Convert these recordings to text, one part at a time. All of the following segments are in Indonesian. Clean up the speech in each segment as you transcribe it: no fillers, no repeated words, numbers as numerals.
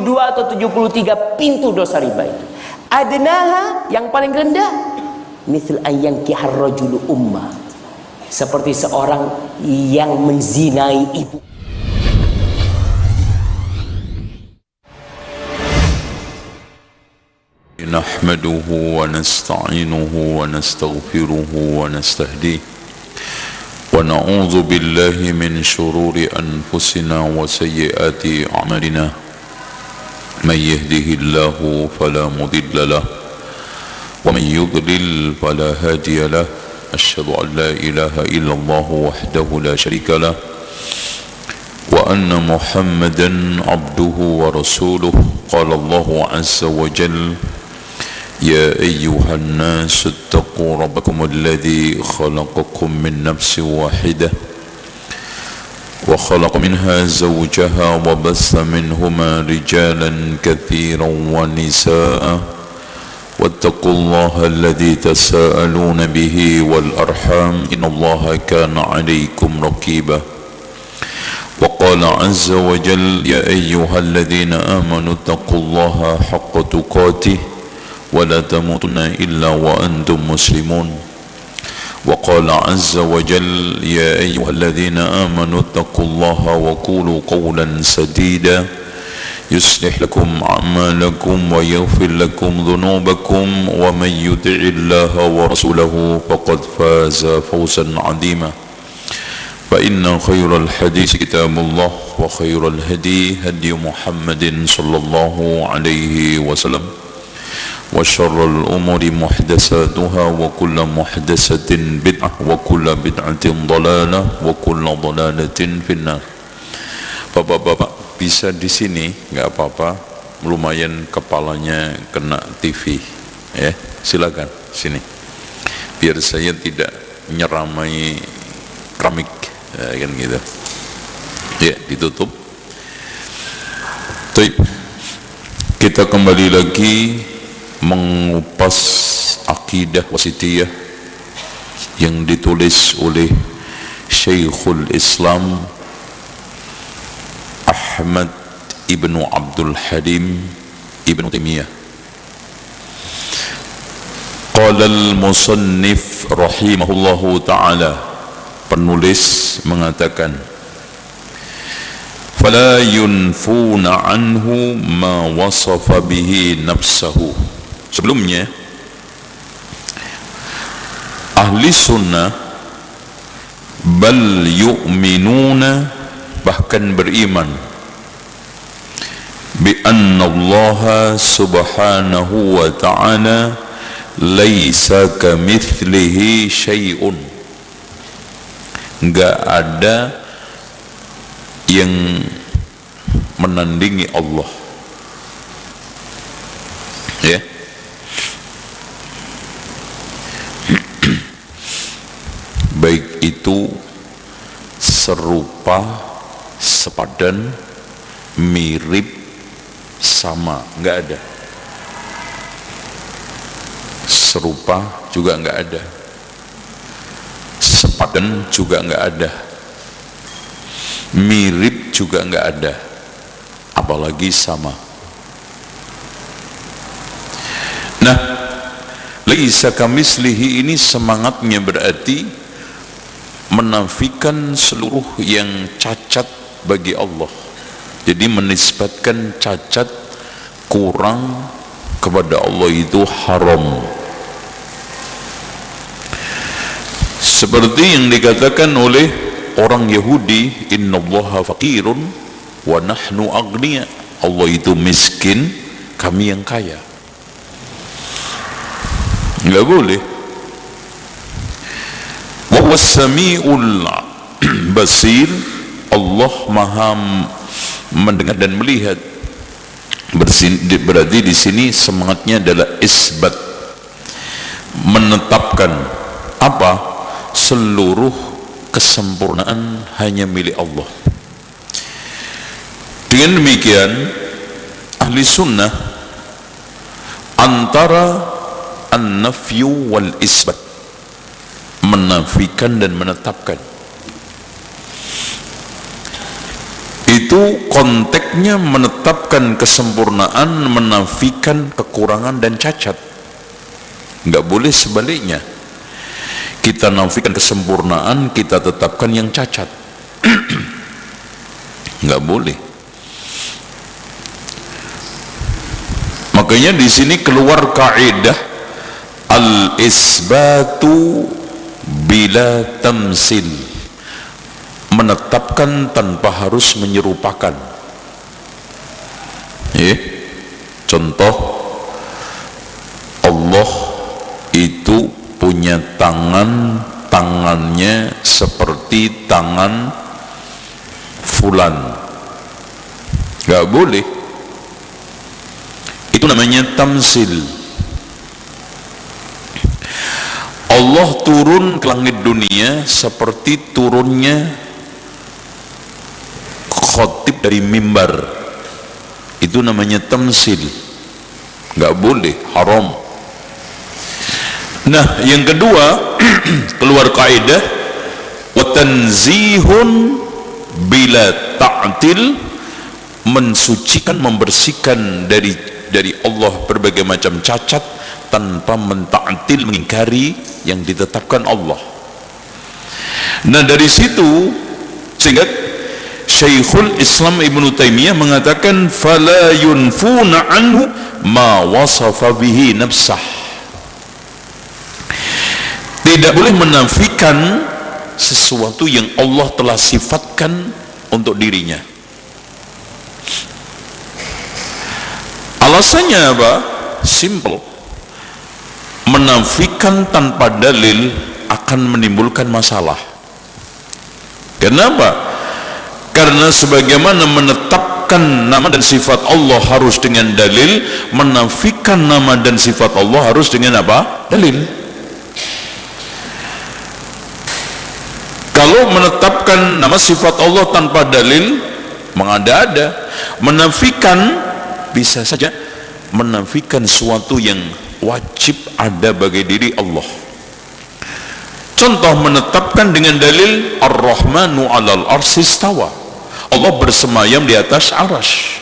72 atau 73 pintu dosa riba itu. Adnaha, yang paling rendah, mithl ayyankihar rajulu ummah, seperti seorang yang menzinai ibu. Nahmaduhu wa nasta'inuhu wa nastaghfiruhu wa nastahdihi wa na'udzu billahi min shururi anfusina wa sayyiati a'malina. May yahdihillahu fala mudilla lahu wa may yudlil fala hadiya lahu. Asyhadu an la ilaha illallah wahdahu la syarika lahu wa anna Muhammadan abduhu wa rasuluh. Qala Allahu azza wa jalla: يا أيها الناس اتقوا ربكم الذي خلقكم من نفس واحدة وخلق منها زوجها وبث منهما رجالا كثيرا ونساء واتقوا الله الذي تساءلون به والأرحام إن الله كان عليكم رقيبا. وقال عز وجل: يا أيها الذين آمنوا اتقوا الله حق تقاته ولا تموتن إلا وأنتم مسلمون. وقال عز وجل: يا أيها الذين آمنوا اتقوا الله وقولوا قولا سديدا يصلح لكم أعمالكم ويغفر لكم ذنوبكم ومن يطع الله ورسوله فقد فاز فوزا عظيما. فإن خير الحديث كتاب الله وخير الهدي هدي محمد صلى الله عليه وسلم وشر الأمور محدثاتها وكل محدثة بدعة وكل بدعة ضلالة وكل ضلالة في النار. Bapak-bapak bisa di sini nggak apa-apa, lumayan kepalanya kena TV ya, silakan sini biar saya tidak nyeramai keramik ya, kan gitu ya, ditutup. Kita kembali lagi mengupas akidah wasitiyah yang ditulis oleh Syekhul Islam Ahmad ibnu Abdul Halim ibnu Taimiyah. Qala al-musannif rahimahullahu ta'ala, penulis mengatakan: fala yunfuna anhu ma wasafa bihi nafsahu. Sebelumnya ahli sunnah bal yu'minuna, bahkan beriman, bi anna Allah subhanahu wa ta'ala laisa kamitslihi syai'un, enggak ada yang menandingi Allah ya. Baik itu serupa, sepadan, mirip, sama, enggak ada. Serupa juga enggak ada, sepadan juga enggak ada, mirip juga enggak ada, apalagi sama. Nah, laisa kamitslihi ini semangatnya berarti menafikan seluruh yang cacat bagi Allah. Jadi menisbatkan cacat, kurang kepada Allah itu haram. Seperti yang dikatakan oleh orang Yahudi, innallaha faqirun wa nahnu aghnia, Allah itu miskin, kami yang kaya. Enggak boleh. Wa huwas samiul basir, Allah maha mendengar dan melihat. Berarti di sini semangatnya adalah isbat, menetapkan apa? Seluruh kesempurnaan hanya milik Allah. Dengan demikian ahli sunnah antara an-nafyu wal isbat, menafikan dan menetapkan, itu konteksnya menetapkan kesempurnaan, menafikan kekurangan dan cacat. Nggak boleh sebaliknya, kita nafikan kesempurnaan, kita tetapkan yang cacat. Nggak boleh. Makanya di sini keluar kaidah al-isbatu bila tamsil, menetapkan tanpa harus menyerupakan. Contoh, Allah itu punya tangan, tangannya seperti tangan fulan. Gak boleh. Itu namanya tamsil. Allah turun ke langit dunia seperti turunnya khotib dari mimbar. Itu namanya tamsil. Gak boleh, haram. Nah, yang kedua, keluar kaidah wa tanzihun bila ta'til, mensucikan, membersihkan dari Allah berbagai macam cacat tanpa menta'til, mengingkari yang ditetapkan Allah. Nah, dari situ sehingga Syekhul Islam Ibnu Taimiyah mengatakan fala yunfuna anhu ma wasafa bihi nafsah. Tidak boleh menafikan sesuatu yang Allah telah sifatkan untuk dirinya. Alasannya apa? Simple. Menafikan tanpa dalil akan menimbulkan masalah. Kenapa? Karena sebagaimana menetapkan nama dan sifat Allah harus dengan dalil, menafikan nama dan sifat Allah harus dengan apa? Dalil. Kalau menetapkan nama sifat Allah tanpa dalil, mengada-ada. Menafikan, bisa saja menafikan sesuatu yang wajib ada bagi diri Allah. Contoh, menetapkan dengan dalil Ar-Rahmanu 'alal arsy istawa, Allah bersemayam di atas arasy.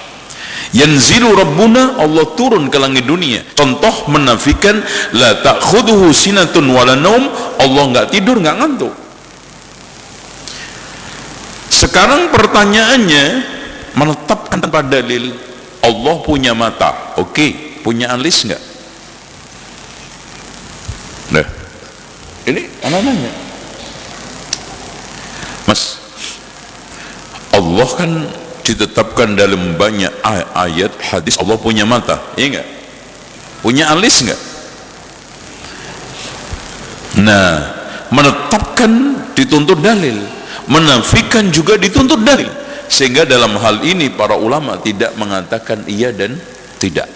Yanzilu Rabbuna, Allah turun ke langit dunia. Contoh, menafikan la ta'khudhuhu sinatun wala naum, Allah enggak tidur, enggak ngantuk. Sekarang pertanyaannya, menetapkan tanpa dalil Allah punya mata, oke, punya alis enggak? Nah, ini anak nanya, Mas, Allah kan ditetapkan dalam banyak ayat hadis Allah punya mata, iya enggak? Punya alis enggak? Nah, menetapkan dituntut dalil, menafikan juga dituntut dalil. Sehingga dalam hal ini para ulama tidak mengatakan iya dan tidak.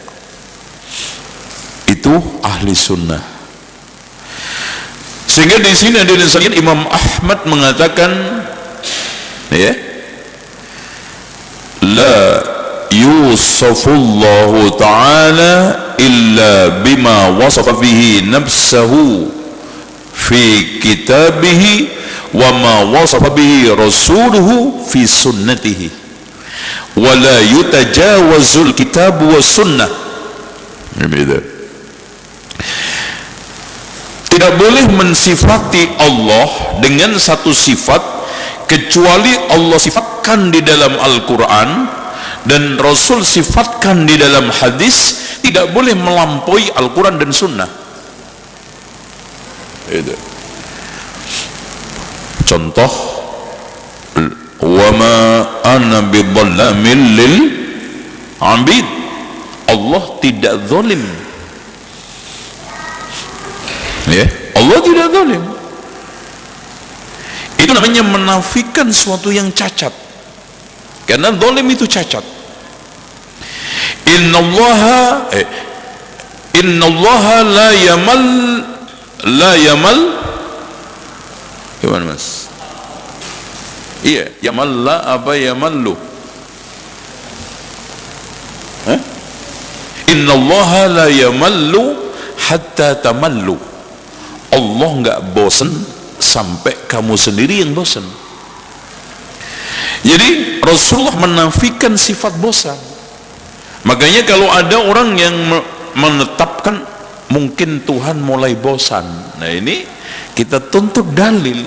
Itu ahli sunnah. Sehingga di sini ada Imam Ahmad mengatakan, ya, la yusafullahu ta'ala illa bima wasafa bihi nafsahu fi kitabihi wa ma wasafa bihi rasuluhu fi sunnatihi wa la yutajawazul kitab wa sunnah. Tidak boleh mensifati Allah dengan satu sifat kecuali Allah sifatkan di dalam Al-Quran dan Rasul sifatkan di dalam hadis. Tidak boleh melampaui Al-Quran dan Sunnah. Itu contoh, wa ma ana bidhallamin lil abid, Allah tidak zalim, ya, Allah tidak zalim. Itu namanya menafikan sesuatu yang cacat, karena zalim itu cacat. Innallaha la yamal gimana Mas? Iya, yamalla apa yamallu? Innallaha la yamallu hatta tamallu. Allah enggak bosan sampai kamu sendiri yang bosan. Jadi Rasulullah menafikan sifat bosan. Makanya kalau ada orang yang menetapkan mungkin Tuhan mulai bosan, nah ini kita tuntut dalil.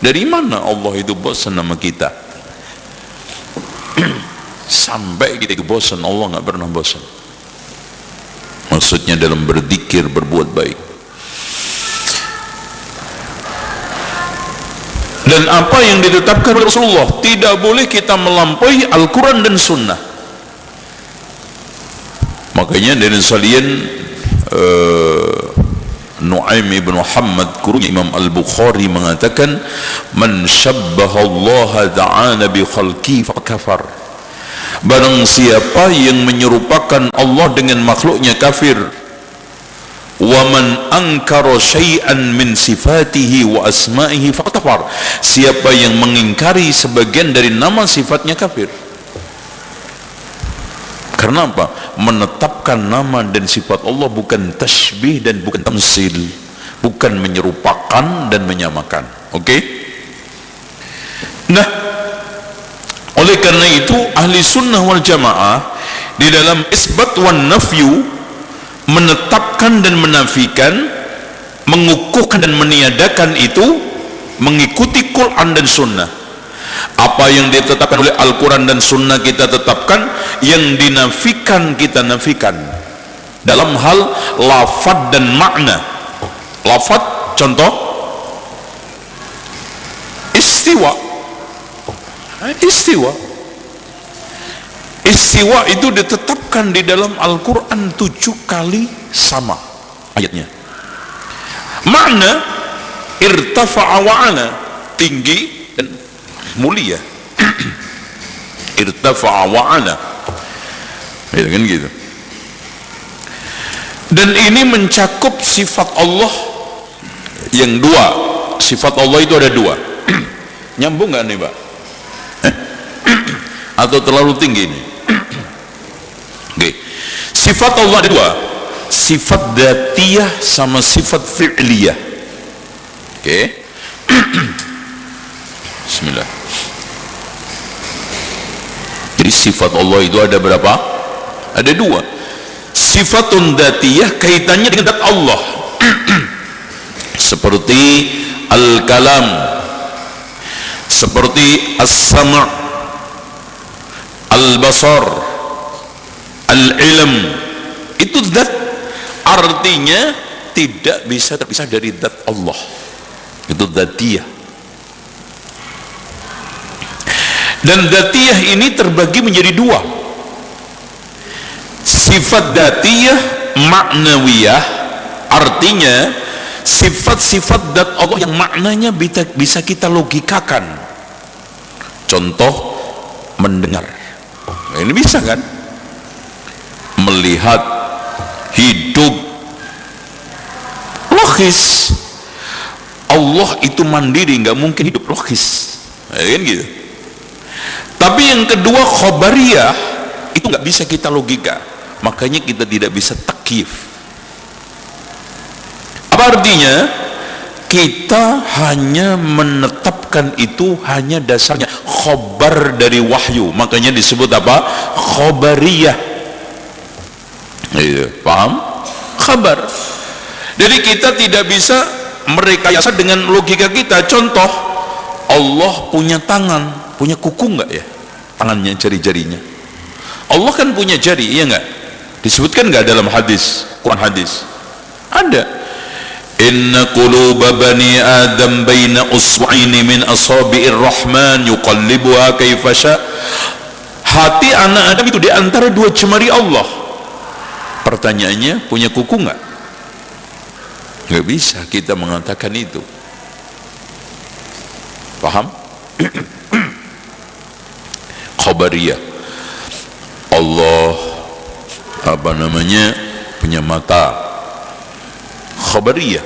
Dari mana Allah itu bosan sama kita? Sampai kita bosan, Allah nggak pernah bosan. Maksudnya dalam berzikir, berbuat baik. Dan apa yang ditetapkan oleh Rasulullah, tidak boleh kita melampaui Al-Quran dan Sunnah. Makanya dari salian Nu'aim ibn Muhammad, gurunya Imam Al-Bukhari, mengatakan, man syabbaha Allah ta'ala bi khalqi faqad kafar. Barang siapa yang menyerupakan Allah dengan makhluknya, kafir. Wa man ankara syai'an min sifatihi wa asma'ihi faqad kafar. Siapa yang mengingkari sebagian dari nama sifatnya, kafir. Karena apa? Menetapkan nama dan sifat Allah bukan tasbih dan bukan tamsil, bukan menyerupakan dan menyamakan. Oke? Nah, oleh karena itu ahli sunnah wal jamaah di dalam isbat wan nafyu, menetapkan dan menafikan, mengukuhkan dan meniadakan, itu mengikuti Quran dan Sunnah. Apa yang ditetapkan oleh Al-Quran dan Sunnah kita tetapkan, yang dinafikan kita nafikan. Dalam hal lafad dan makna. Lafad, contoh istiwa. Istiwa itu ditetapkan di dalam Al-Quran 7 kali sama ayatnya. Makna irtafa'a wa'ala, tinggi dan mulia. Irtafa'a wa'ala, ya kan gitu. Dan ini mencakup sifat Allah yang dua. Sifat Allah itu ada dua. Nyambung nggak nih, Pak? Atau terlalu tinggi ini? Oke. Sifat Allah ada dua, sifat dzatiyah sama sifat fi'liyah. Oke. Bismillah. Jadi sifat Allah itu ada berapa? Ada dua. Sifatun dzatiyah, kaitannya dengan zat Allah. Seperti al-kalam, seperti as-sam', al-basar, al-ilm. Itu zat, artinya tidak bisa terpisah dari zat Allah. Itu dzatiyah. Dan dzatiyah ini terbagi menjadi dua, sifat dzatiyah maknawiyah, artinya sifat-sifat zat Allah yang maknanya bisa kita logikakan. Contoh, mendengar, ini bisa kan? Melihat, hidup, logis. Allah itu mandiri, nggak mungkin hidup, logis, kan gitu. Tapi yang kedua, khobariyah, itu nggak bisa kita logika, makanya kita tidak bisa takyif. Apa artinya? Kita hanya menetapkan itu hanya dasarnya khobar dari wahyu, makanya disebut apa? Khobariyah. Iya, paham? Khabar. Jadi kita tidak bisa merekayasa dengan logika kita. Contoh, Allah punya tangan, punya kuku nggak ya? Tangannya, jari-jarinya. Allah kan punya jari, iya nggak? Disebutkan nggak dalam hadis, Quran hadis? Ada. Inna quluba bani Adam baina uswa'ini min asabi'ir rahman yuqallibuha kaifa sya'. Hati anak Adam itu di antara dua jemari Allah. Pertanyaannya, punya kuku nggak? Nggak bisa kita mengatakan itu. Paham? Khabariyah. Allah punya mata, khabariyah.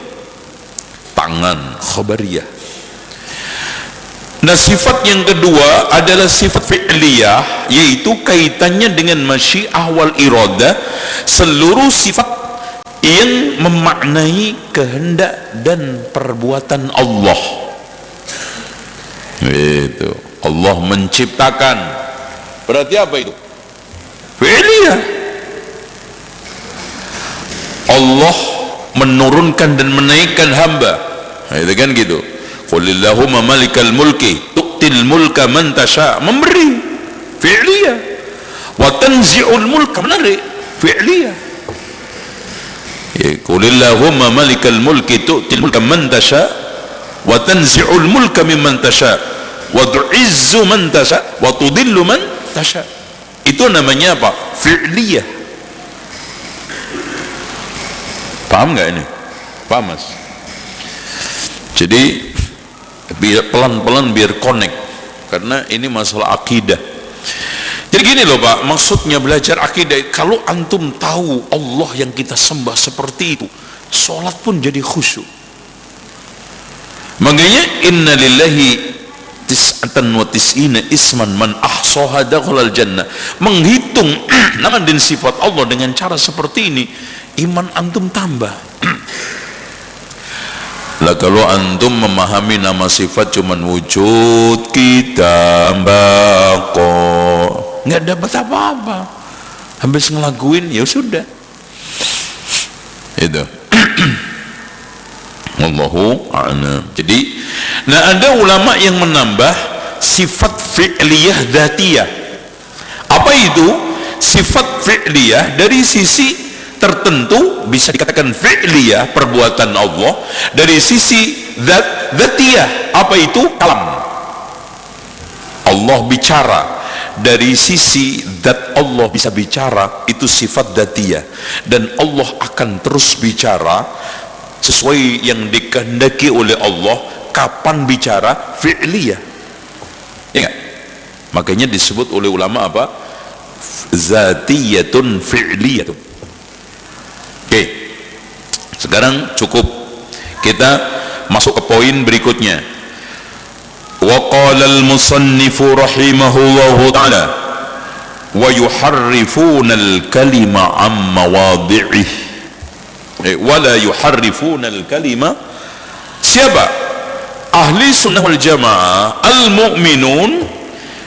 Tangan, khabariyah. Nah, sifat yang kedua adalah sifat fi'liyah, yaitu kaitannya dengan masyiah wal iradah, seluruh sifat yang memaknai kehendak dan perbuatan Allah. Itu Allah menciptakan. Berarti apa itu? Fi'liyah. Allah menurunkan dan menaikkan hamba. Nah, itu kan gitu. Qulillahumma malikal mulki tu'til mulka man tasha, memberi. Fi'liyah. Wa tanzi'ul mulka, menarik. Fi'liyah. Qulillahumma malikal mulki tu'til mulka man tasha wa tanzi'ul mulka mimman tasha wa tu'izzu man tasha wa tudillu man tasha. Itu namanya apa? Fi'liyah. Paham nggak ini? Paham, Mas? Jadi biar pelan-pelan biar connect, karena ini masalah akidah. Jadi gini loh Pak, maksudnya belajar akidah, kalau antum tahu Allah yang kita sembah seperti itu, sholat pun jadi khusyuk. Makanya inna lillahi tis'atan wa tis'ina isman man ahsaha dakhalal jannah. Menghitung nama dan sifat Allah dengan cara seperti ini, iman antum tambah. Lah kalau antum memahami nama sifat cuman wujud, kita, bako, nggak dapat apa-apa, habis ngelakuin ya sudah itu. Wallahu a'lam. Jadi ada ulama yang menambah sifat fi'liyah dzatiyah. Apa itu sifat fi'liyah? Dari sisi tertentu bisa dikatakan fi'liyah, perbuatan Allah. Dari sisi dzatiyah, apa itu? Kalam, Allah bicara. Dari sisi zat Allah bisa bicara, itu sifat dzatiyah. Dan Allah akan terus bicara sesuai yang dikehendaki oleh Allah. Kapan bicara? Fi'liyah, ya gak? Makanya disebut oleh ulama apa? Zatiyatun fi'liyatun. Oke, sekarang cukup, kita masuk ke poin berikutnya. Wa qala al-musannifu rahimahullahu ta'ala wa yuharrifuna al-kalima an mawadhi'ih wa la yuharrifuna al-kalima. Siapa? Ahli sunnah wal jamaah, al-mu'minun,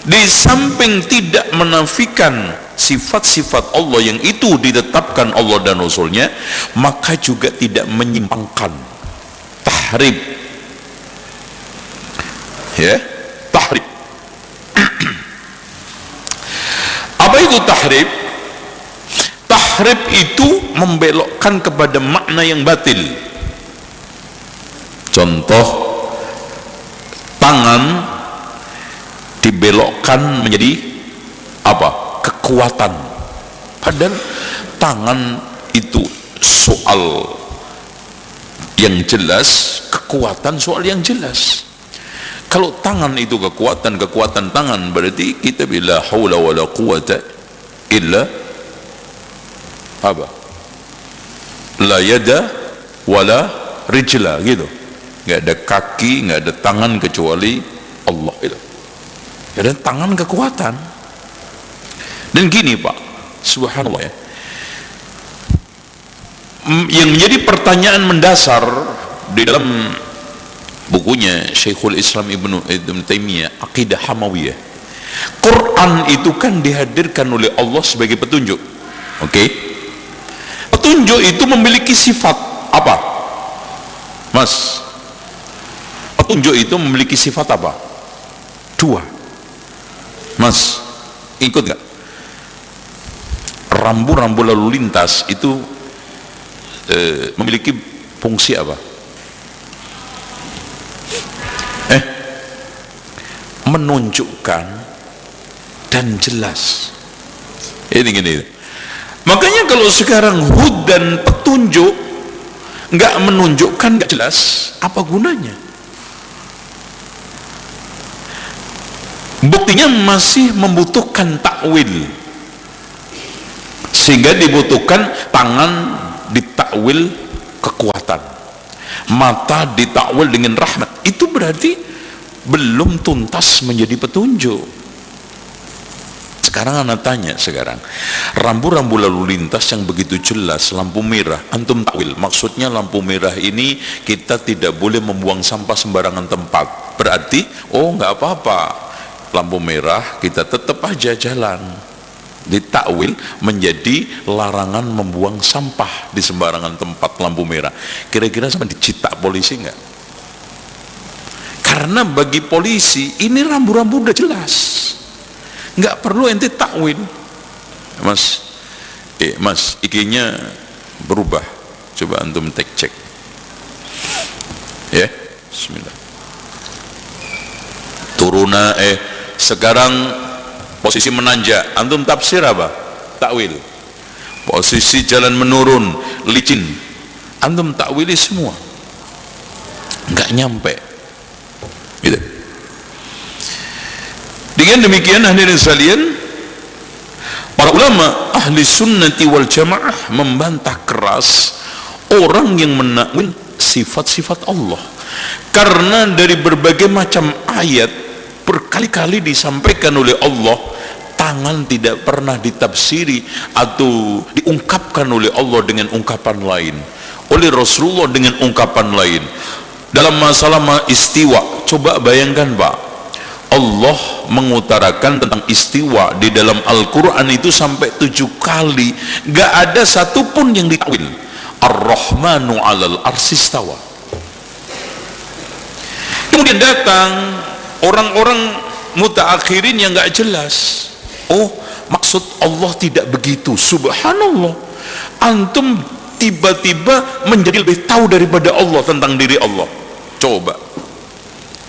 di samping tidak menafikan sifat-sifat Allah yang itu ditetapkan Allah dan Rasulnya, maka juga tidak menyimpangkan, tahrib, ya, tahrib. Apa itu tahrib? Tahrib itu membelokkan kepada makna yang batil. Contoh, tangan dibelokkan menjadi apa? Kekuatan. Padahal tangan itu soal yang jelas, kekuatan soal yang jelas. Kalau tangan itu kekuatan tangan, berarti kita bila haula wala quwata illa apa? La yada wala rijla, gitu. Nggak ada kaki, nggak ada tangan kecuali Allah itu. Dan tangan kekuatan. Dan gini Pak, subhanallah ya, yang menjadi pertanyaan mendasar di dalam bukunya Syekhul Islam Ibn Taimiyah, Aqidah Hamawiyah, Quran itu kan dihadirkan oleh Allah sebagai petunjuk. Oke, petunjuk itu memiliki sifat apa, Mas? Petunjuk itu memiliki sifat apa? Dua, Mas, ikut gak? Rambu-rambu lalu lintas itu memiliki fungsi apa? Menunjukkan dan jelas. Ini gini. Makanya kalau sekarang hud dan petunjuk nggak menunjukkan, nggak jelas, apa gunanya? Buktinya masih membutuhkan takwil, sehingga dibutuhkan tangan ditakwil kekuatan, mata ditakwil dengan rahmat. Itu berarti belum tuntas menjadi petunjuk. Sekarang anak tanya, sekarang rambu-rambu lalu lintas yang begitu jelas, lampu merah, antum takwil, maksudnya lampu merah ini kita tidak boleh membuang sampah sembarangan tempat. Berarti oh nggak apa-apa, lampu merah kita tetap aja jalan, ditakwil menjadi larangan membuang sampah di sembarangan tempat lampu merah. Kira-kira sama dicita polisi enggak? Karena bagi polisi ini rambu-rambu udah jelas, nggak perlu ente takwil. Mas, mas, IG-nya berubah, coba antum cek ya. Bismillah. Turuna sekarang posisi menanjak, antum tafsir apa? Takwil. Posisi jalan menurun, licin, antum takwili semua, nggak nyampe gitu. Dengan demikian hadirin sekalian, para ulama ahli sunnati wal jamaah membantah keras orang yang menakwil sifat-sifat Allah, karena dari berbagai macam ayat berkali-kali disampaikan oleh Allah, tangan tidak pernah ditafsiri atau diungkapkan oleh Allah dengan ungkapan lain, oleh Rasulullah dengan ungkapan lain. Dalam masalah istiwa, coba bayangkan Pak, Allah mengutarakan tentang istiwa di dalam Al-Quran itu sampai 7 kali, gak ada satupun yang ditakwil. Ar-Rahmanu 'alal arsy istawa. Kemudian datang orang-orang mutaakhirin yang gak jelas, oh maksud Allah tidak begitu. Subhanallah, antum tiba-tiba menjadi lebih tahu daripada Allah tentang diri Allah. Coba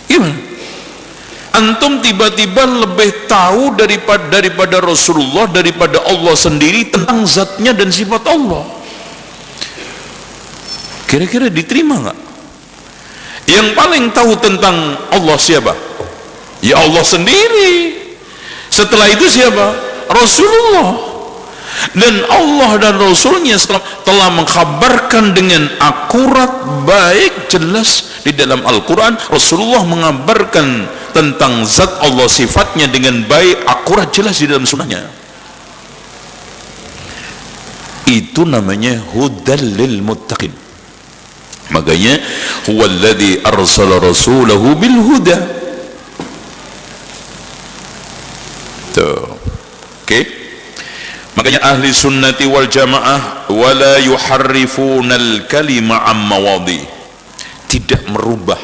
gimana? Antum tiba-tiba lebih tahu daripada Rasulullah, daripada Allah sendiri tentang zatnya dan sifat Allah. Kira-kira diterima nggak? Yang paling tahu tentang Allah siapa? Ya Allah sendiri. Setelah itu siapa? Rasulullah. Dan Allah dan Rasulnya telah mengkhabarkan dengan akurat, baik, jelas di dalam Al-Quran. Rasulullah mengabarkan tentang zat Allah, sifatnya dengan baik, akurat, jelas di dalam sunnahnya. Itu namanya hudal lil muttaqin. Makanya huwallazi arsala rasulahu bil huda. Tuh. Oke. Makanya ahli sunnati wal jamaah wala yuharrifunal kalima am mawadhi, tidak merubah.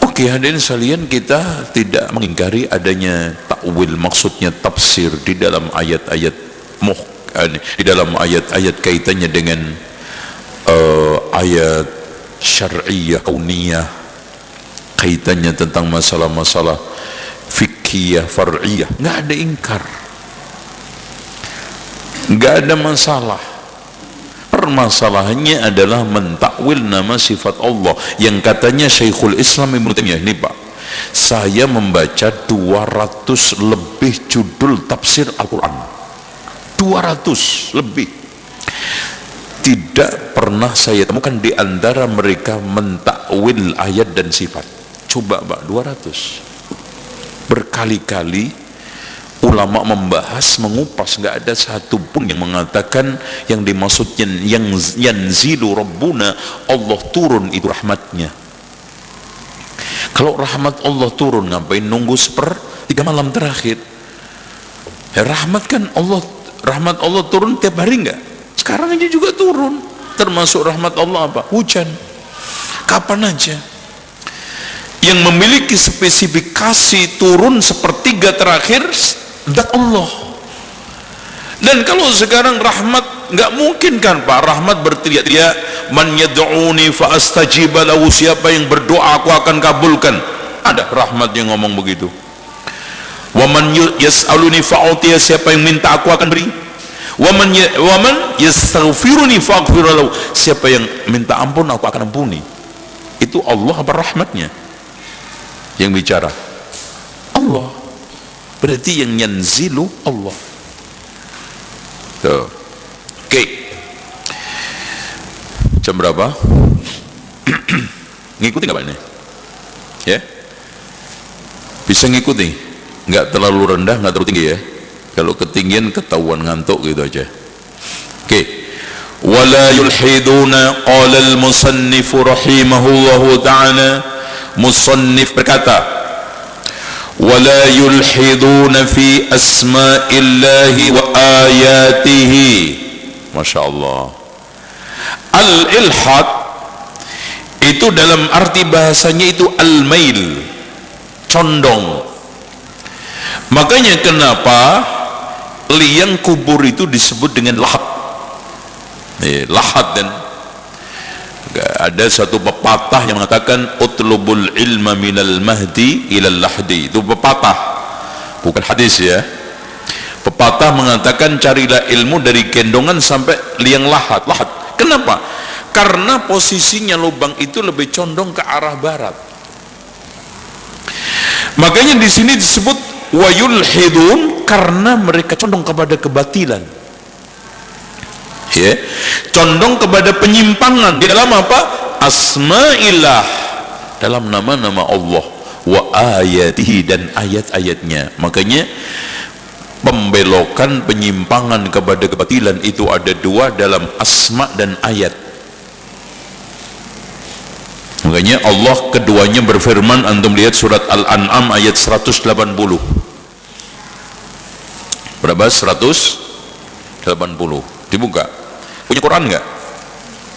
Oke, hadirin sekalian, kita tidak mengingkari adanya takwil, maksudnya tafsir di dalam ayat-ayat di dalam ayat-ayat kaitannya dengan ayat syar'iyyah kauniyah, kaitannya tentang masalah-masalah fikih far'iyah, nggak ada ingkar, nggak ada masalah. Permasalahannya adalah mentakwil nama sifat Allah yang katanya Syekhul Islam Ibnu Taimiyah. Ini Pak, saya membaca 200 lebih judul tafsir Al-Quran, 200 lebih, tidak pernah saya temukan di antara mereka mentakwil ayat dan sifat. Coba Pak, 200 berkali-kali ulama membahas, mengupas, nggak ada satu pun yang mengatakan yang dimaksudnya yang yanzilu rabbuna, Allah turun itu rahmatnya. Kalau rahmat Allah turun, ngapain nunggu 1/3 malam terakhir? Ya, rahmat Allah turun tiap hari nggak? Sekarang aja juga turun. Termasuk rahmat Allah apa? Hujan. Kapan aja. Yang memiliki spesifikasi turun 1/3 terakhir zat Allah. Dan kalau sekarang rahmat, nggak mungkin kan Pak, rahmat berteriak-teriak, man yad'uni fa astajiba lahu, siapa yang berdoa aku akan kabulkan. Ada rahmat yang ngomong begitu. Wa man yas'aluni fa utiya, siapa yang minta aku akan beri. Wa man yastaghfiruni fa aghfir lahu, siapa yang minta ampun aku akan ampuni. Itu Allah apa rahmatnya yang bicara? Allah. Berarti yang yanzilu Allah. Tuh. Oke. Jam berapa? Ngikuti nggak Pak ini? Ya? Bisa ngikuti? Nggak terlalu rendah, nggak terlalu tinggi ya? Kalau ketinggian ketahuan ngantuk gitu aja. Oke. Wala yulhiduna, qala al-musannif rahimahullahu ta'ala. Musannif berkata, ولا يلحدون في أسماء الله وآياته. Masya Allah. Al-ilhad itu dalam arti bahasanya itu al-mail, condong. Makanya kenapa liang kubur itu disebut dengan lahad. Lahad, dan ada satu pepatah yang mengatakan utlubul ilma minal mahdi ilal lahdi. Itu pepatah, bukan hadis ya. Pepatah mengatakan carilah ilmu dari gendongan sampai liang lahat. Kenapa? Karena posisinya lubang itu lebih condong ke arah barat. Makanya di sini disebut wayulhidun, karena mereka condong kepada kebatilan. Ya, condong kepada penyimpangan di dalam apa? Asma'illah, dalam nama-nama Allah, wa ayatihi, dan ayat-ayatnya. Makanya pembelokan, penyimpangan kepada kebatilan itu ada dua dalam asma dan ayat. Makanya Allah keduanya berfirman, antum lihat surat Al-An'am ayat 180. Berapa? 180. Dibuka. Punya Quran nggak?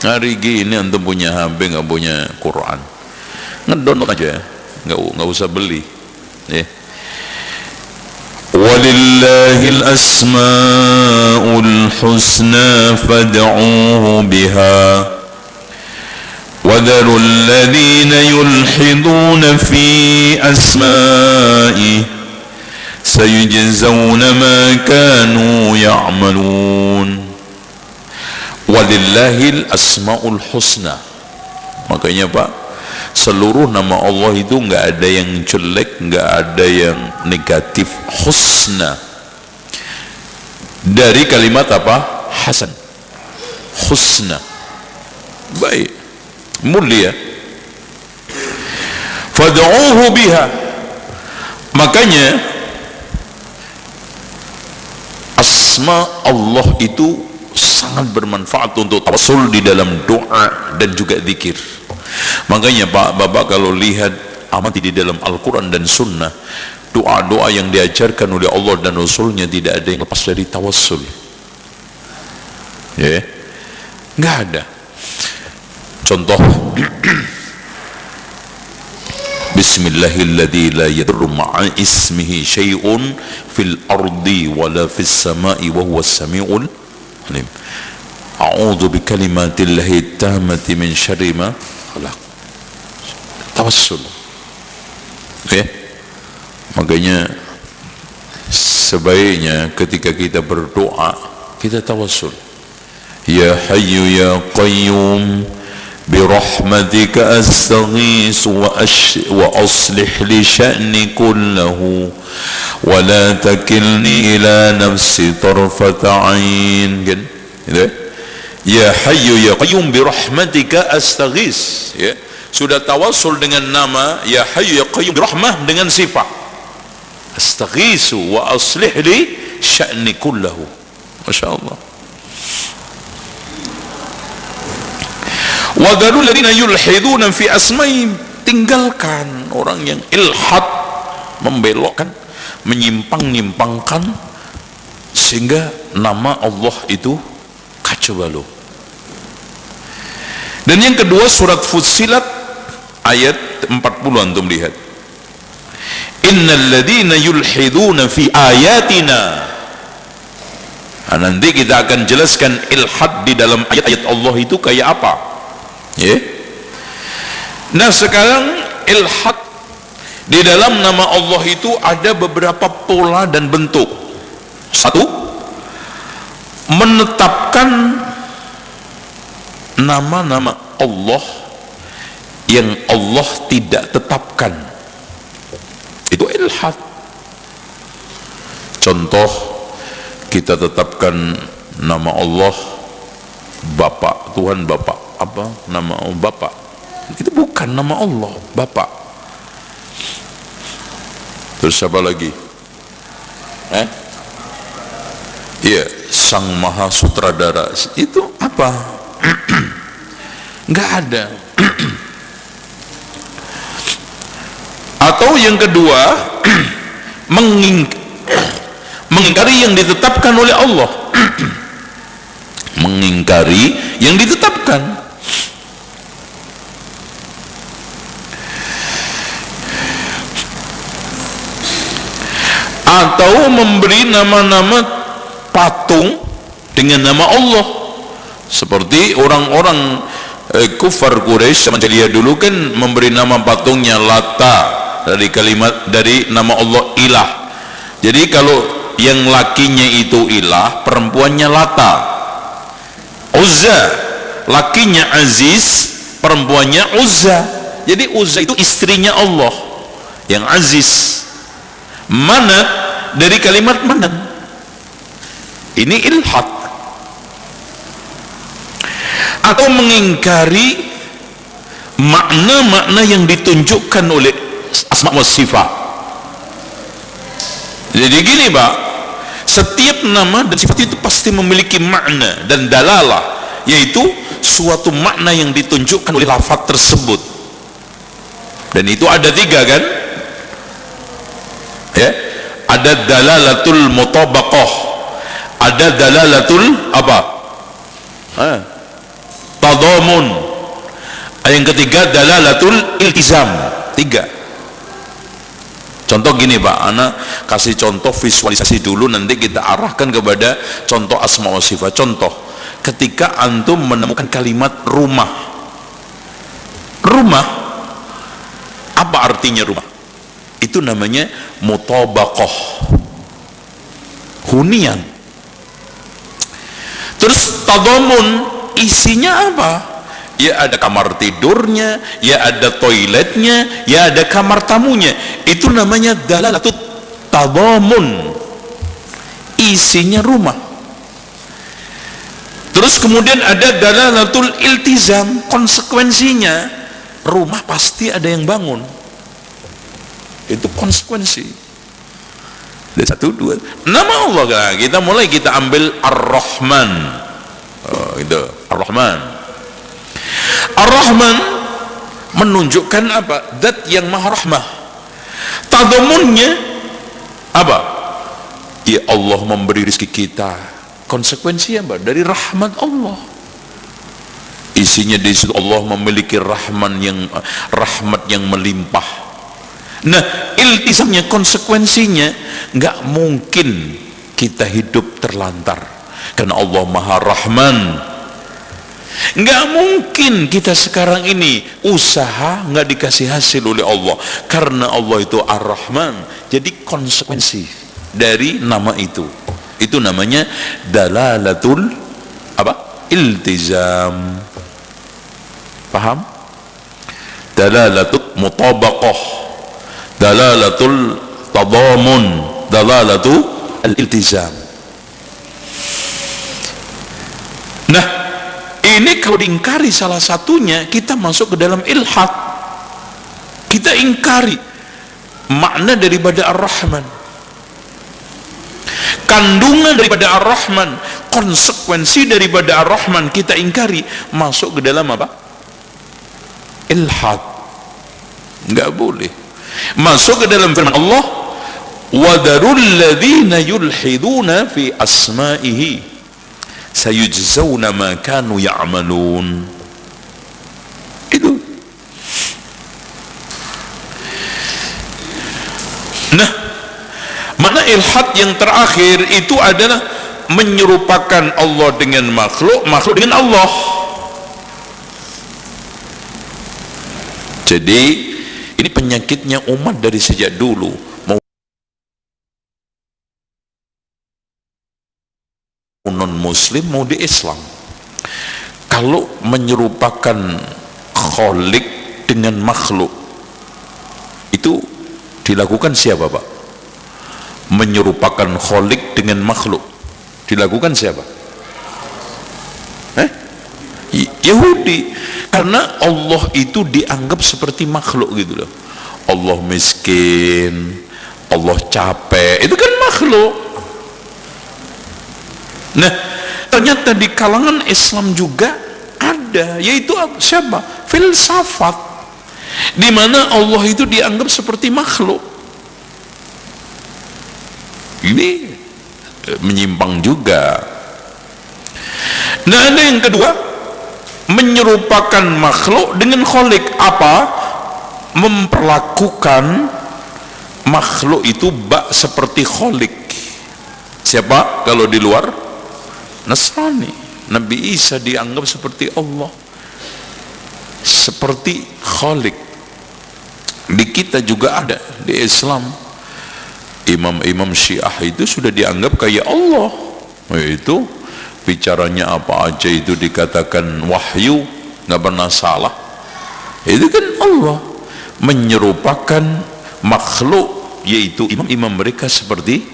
Hari gini antum punya HP nggak punya Quran, ngedownload aja, nggak usah beli. Ya. Walillahil asmaul husna fad'uhu biha wadharul ladzina yulhiduna fi asma'i sayujzawna ma kanu ya'malun. Walillahil asmaul husna. Makanya Pak, seluruh nama Allah itu nggak ada yang jelek, nggak ada yang negatif. Husna dari kalimat apa? Hasan. Husna, baik, mulia. Fad'uhu biha. Makanya asma Allah itu sangat bermanfaat untuk tawassul di dalam doa dan juga zikir. Makanya Pak, Bapak kalau lihat amati di dalam Al-Quran dan Sunnah, doa-doa yang diajarkan oleh Allah dan Rasulnya tidak ada yang lepas dari tawassul. Ya, nggak ada. Contoh, Bismillahilladzi la yadurru ma'a ismihi syai'un fil ardi wala fis sama'i wa huwas sami'ul alim. A'udzu bikalimatillahi tammati min syarri ma khalaq. Tawassul. Oke. Makanya sebaiknya ketika kita berdoa kita tawassul. Ya Hayyu ya Qayyum birahmatika astaghis wa aslih li sya'ni kullahu wa la takilni ila nafsi tarfata 'ain. Kan? Gitu. Ya Hayyu ya Qayyum birahmatika astaghis. Ya. Sudah tawassul dengan nama Ya Hayyu ya Qayyum birahmah dengan sifat astaghisu wa aslih li sya'ni kullahu. Masya Allah. Wa darul ladina yulhiduna fi asma'i, tinggalkan orang yang ilhad, membelokkan, menyimpang-nyimpangkan sehingga nama Allah itu kacau balau. Dan yang kedua surat Fussilat ayat 40 antum lihat. Innal ladina yulhiduna fi ayatina. Nah, nanti kita akan jelaskan ilhad di dalam ayat-ayat Allah itu kayak apa. Ya. Nah, sekarang ilhad di dalam nama Allah itu ada beberapa pola dan bentuk. Satu, menetapkan nama-nama Allah yang Allah tidak tetapkan. Itu ilhad. Contoh, kita tetapkan nama Allah Bapak, Tuhan Bapak. Apa nama Allah Bapak? Itu bukan nama Allah Bapak. Terus apa lagi? Iya, Sang Maha Sutradara. Itu apa? Nggak ada. Atau yang kedua, mengingkari yang ditetapkan oleh Allah. Mengingkari yang ditetapkan. Atau memberi nama-nama patung dengan nama Allah, seperti orang-orang kufar Quraisy zaman jahiliyah dulu kan memberi nama patungnya Lata, dari nama Allah ilah. Jadi kalau yang lakinya itu ilah, perempuannya Lata. Uzza, lakinya Aziz, perempuannya Uzza. Jadi Uzza itu istrinya Allah yang Aziz. Manat dari kalimat manat. Ini ilhad. Atau mengingkari makna-makna yang ditunjukkan oleh asma wa sifat. Jadi gini Pak, setiap nama dan sifat itu pasti memiliki makna dan dalalah, yaitu suatu makna yang ditunjukkan oleh lafaz tersebut. Dan itu ada 3 kan ya, ada dalalatul mutabaqah, ada dalalatul apa tadamun, yang ketiga dalalatul iltizam. 3. Contoh gini Pak, anak kasih contoh visualisasi dulu, nanti kita arahkan kepada contoh asma wa sifat. Contoh, ketika antum menemukan kalimat rumah. Rumah, apa artinya rumah? Itu namanya mutabaqah, hunian. Terus tadamun, isinya apa? Ya ada kamar tidurnya, ya ada toiletnya, ya ada kamar tamunya. Itu namanya dalalatut tadamun, isinya rumah. Terus kemudian ada dalalatul iltizam, konsekuensinya rumah pasti ada yang bangun. Itu konsekuensi. Ada 1, 2 nama Allah kan? Kita ambil Ar-Rahman. Itu Ar-Rahman. Ar-Rahman menunjukkan apa? Zat yang maha rahmah. Tadamunnya apa? Ya Allah memberi rezeki kita. Konsekuensinya apa? Dari rahmat Allah. Isinya di situ Allah memiliki rahmat yang melimpah. Nah, iltizamnya, konsekuensinya, nggak mungkin kita hidup terlantar karena Allah maha rahman. Nggak mungkin kita sekarang ini usaha nggak dikasih hasil oleh Allah karena Allah itu ar-Rahman. Jadi konsekuensi dari nama itu namanya dalalatul apa? Iltizam. Paham? Dalalatul mutabaqah, dalalatul tadamun, dalalatul iltizam. Nah, ini kalau diingkari salah satunya, kita masuk ke dalam ilhad. Kita ingkari makna daripada Ar-Rahman, kandungan daripada Ar-Rahman, konsekuensi daripada Ar-Rahman kita ingkari, masuk ke dalam apa? Ilhad. Enggak boleh. Masuk ke dalam firman Allah, wadarul ladzina yulhiduna fi asma'ihi sayujzauna ma kanu ya'malun. Itu. Nah, makna ilhad yang terakhir itu adalah menyerupakan Allah dengan makhluk, makhluk dengan Allah. Jadi ini penyakitnya umat dari sejak dulu, mau non muslim mau di Islam, kalau menyerupakan khalik dengan makhluk itu dilakukan siapa Pak? Menyerupakan khalik dengan makhluk dilakukan siapa? Yahudi. Karena Allah itu dianggap seperti makhluk gitu loh. Allah miskin, Allah capek, itu kan makhluk. Nah, ternyata di kalangan Islam juga ada, yaitu siapa? Filsafat di mana Allah itu dianggap seperti makhluk. Ini menyimpang juga. Nah, ada yang kedua, menyerupakan makhluk dengan Khalik. Apa? Memperlakukan makhluk itu bak seperti Khalik. Siapa kalau di luar? Nasrani. Nabi Isa dianggap seperti Allah, seperti Khalik. Di kita juga ada, di Islam imam-imam Syiah itu sudah dianggap kayak Allah, yaitu bicaranya apa aja itu dikatakan wahyu, nggak pernah salah. Itu kan Allah menyerupakan makhluk, yaitu imam-imam mereka seperti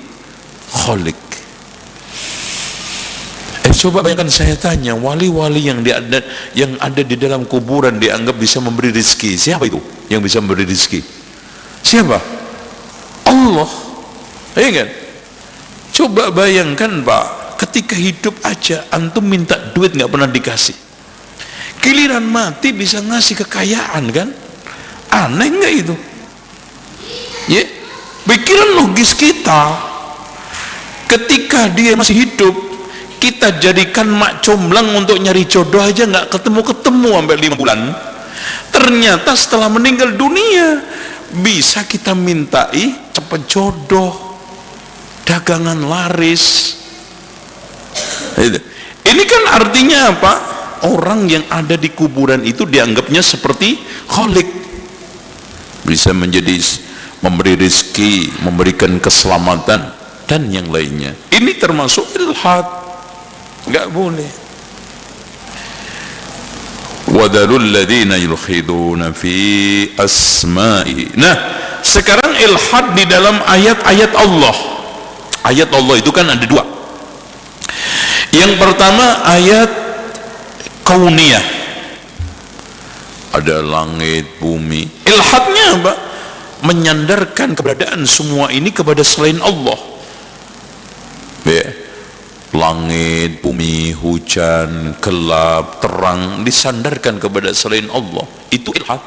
Khalik. Coba bayangkan, saya tanya, wali-wali yang ada di dalam kuburan dianggap bisa memberi rezeki, siapa itu yang bisa memberi rezeki? Siapa? Allah. Ya kan? Coba bayangkan Pak, ketika hidup aja antum minta duit nggak pernah dikasih, giliran mati bisa ngasih kekayaan kan? Aneh nggak itu? Ya, pikiran logis kita, ketika dia masih hidup kita jadikan mak comblang untuk nyari jodoh aja nggak ketemu sampai 5 bulan. Ternyata setelah meninggal dunia bisa kita mintai cepet jodoh, dagangan laris. Ini kan artinya apa? Orang yang ada di kuburan itu dianggapnya seperti Khalik, bisa menjadi memberi rezeki, memberikan keselamatan dan yang lainnya. Ini termasuk ilhad, nggak boleh. Wadarul ladzina yulkhiduna fi asma'i. Nah, sekarang ilhad di dalam ayat-ayat Allah. Ayat Allah itu kan ada dua. Yang pertama ayat kauniyah, ada langit, bumi. Ilhadnya apa? Menyandarkan keberadaan semua ini kepada selain Allah. Ya. Langit, bumi, hujan, gelap, terang disandarkan kepada selain Allah. Itu ilhad.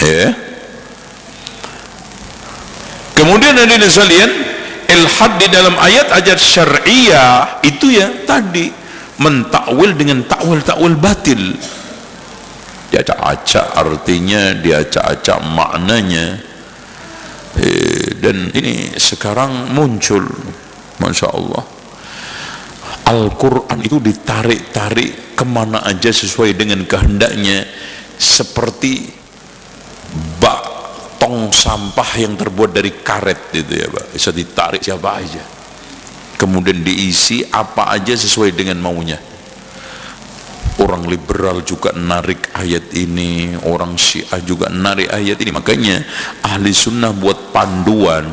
Ya. Kemudian ada sekalian, ilhad di dalam ayat-ayat syar'iyah itu ya tadi mentakwil dengan takwil batil. Diacak-acak artinya, diacak-acak maknanya. Dan ini sekarang muncul, Masya Allah, Al-Quran itu ditarik-tarik kemana aja sesuai dengan kehendaknya, seperti bak tong sampah yang terbuat dari karet itu ya Pak, bisa ditarik siapa aja, kemudian diisi apa aja sesuai dengan maunya. Orang liberal juga narik ayat ini, orang Syiah juga narik ayat ini. Makanya ahli sunnah buat panduan,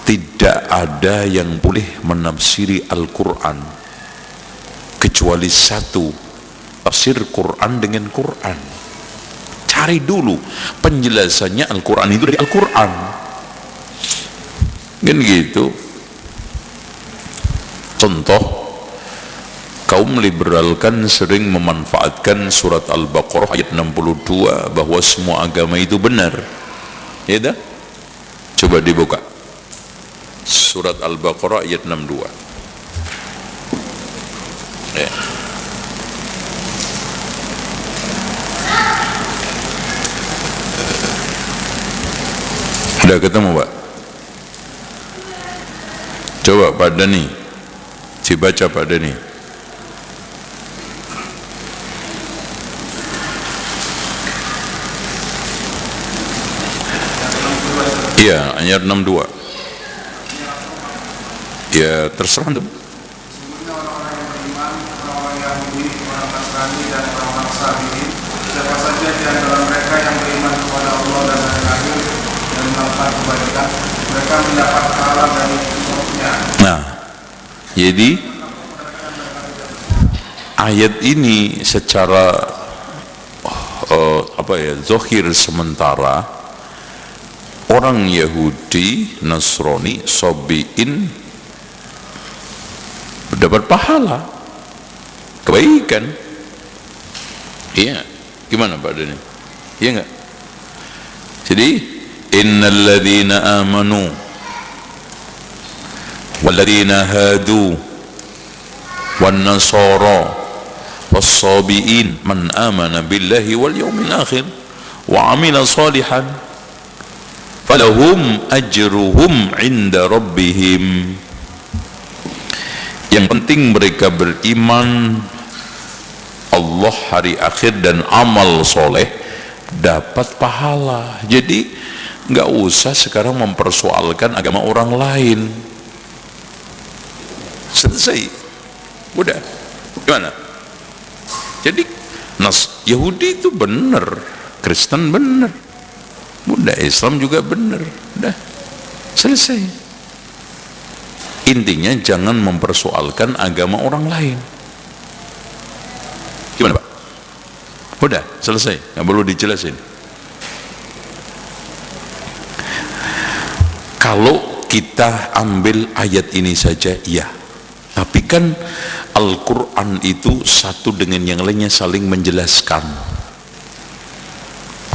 tidak ada yang boleh menafsiri Al-Quran kecuali satu, tafsir Quran dengan Quran. Cari dulu penjelasannya Al-Quran itu dari Al-Quran, kan gitu. Contoh, kaum liberal kan sering memanfaatkan surat Al-Baqarah ayat 62 bahwa semua agama itu benar. Ya dah? Coba dibuka surat Al-Baqarah ayat 62. Ya. Sudah ketemu Pak? Coba Pak Dani dibaca Pak Dani. Iya, ayat 62. Ya, terserah antum. Sesungguhnya orang-orang yang beriman, orang-orang Yahudi, orang Nasrani dan orang Sabiin, siapa saja di antara mereka yang beriman kepada Allah dan hari akhir dan melakukan kebaikan, mereka mendapat pahala dari Tuhannya. Nah, jadi ayat ini secara zahir sementara orang Yahudi, Nasrani, Sabiin dapat pahala kebaikan. Iya, gimana Pak Dani? Iya enggak? Jadi innal ladzina amanu wal ladzina hadu wan nasara was-sabiin man amana billahi wal yawmil akhir wa amila salihan falahum ajruhum inda rabbihim. Yang penting mereka beriman Allah, hari akhir, dan amal soleh, dapat pahala. Jadi nggak usah sekarang mempersoalkan agama orang lain. Selesai, udah. Gimana? Jadi Yahudi itu benar, Kristen benar, Buddha Islam juga benar, udah selesai. Intinya jangan mempersoalkan agama orang lain. Gimana Pak? Udah selesai, nggak perlu dijelasin. Kalau kita ambil ayat ini saja, ya. Tapi kan Al-Quran itu satu dengan yang lainnya saling menjelaskan.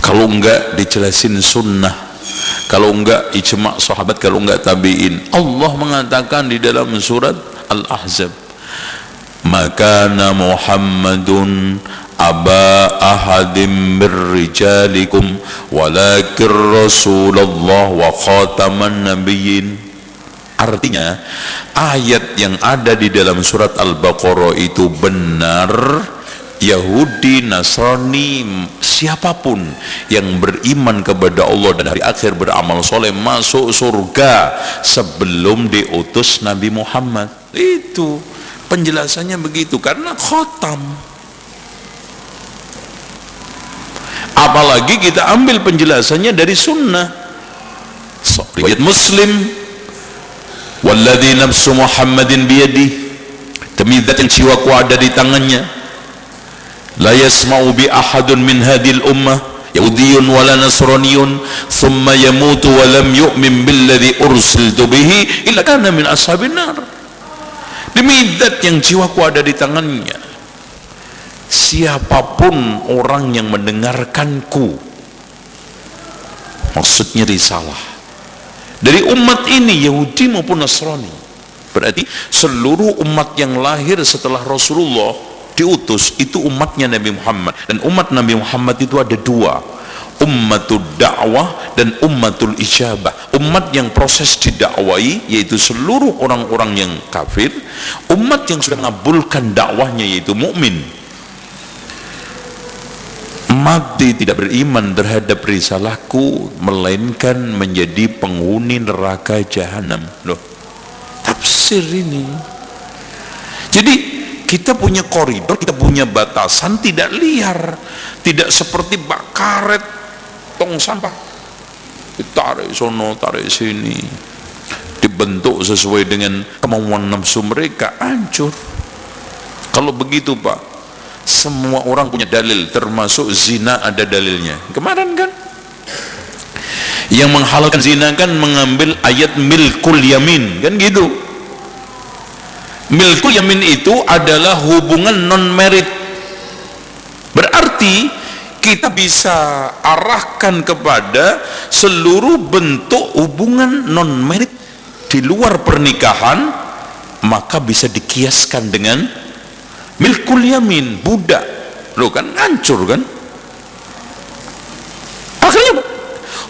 Kalau enggak dijelasin sunnah, kalau enggak ijma' sahabat, kalau enggak tabi'in. Allah mengatakan di dalam surat Al-Ahzab, makana Muhammadun aba ahadim mirrijalikum walakin Rasulullah wa khataman nabiyyin. Artinya ayat yang ada di dalam surat Al-Baqarah itu benar. Yahudi, Nasrani, siapapun yang beriman kepada Allah dan hari akhir, beramal soleh, masuk surga sebelum diutus Nabi Muhammad. Itu penjelasannya begitu, karena khatam. Apalagi kita ambil penjelasannya dari sunnah. Riwayat Muslim, walladzi nafsu Muhammadin biyadih, demi zat yang jiwaku ada di tangannya, la yasma'u bi ahadun min hadhil ummah yahudiyyun wala nasraniyyun thumma yamutu wa lam yu'min billadzi ursiltu bihi illa kana min ashabin nar. Demi zat yang jiwaku ada di tangannya, siapapun orang yang mendengarkanku, maksudnya risalah dari umat ini, Yahudi maupun Nasrani, berarti seluruh umat yang lahir setelah Rasulullah diutus itu umatnya Nabi Muhammad. Dan umat Nabi Muhammad itu ada dua, ummatul dakwah dan ummatul ijabah. Umat yang proses didakwai, yaitu seluruh orang-orang yang kafir. Umat yang sudah mengabulkan dakwahnya, yaitu mukmin. Mati tidak beriman terhadap risalahku, melainkan menjadi penghuni neraka jahanam. Loh, tafsir ini. Jadi kita punya koridor, kita punya batasan, tidak liar, tidak seperti bak karet tong sampah, ditarik sono tarik sini, dibentuk sesuai dengan kemauan nafsu mereka, hancur. Kalau begitu Pak, semua orang punya dalil, termasuk zina ada dalilnya. Kemarin kan yang menghalalkan zina kan mengambil ayat milkul yamin, kan gitu. Milkul yamin itu adalah hubungan non merit. Berarti kita bisa arahkan kepada seluruh bentuk hubungan non merit di luar pernikahan, maka bisa dikiaskan dengan milkul yamin, budak. Loh kan hancur kan? Akhirnya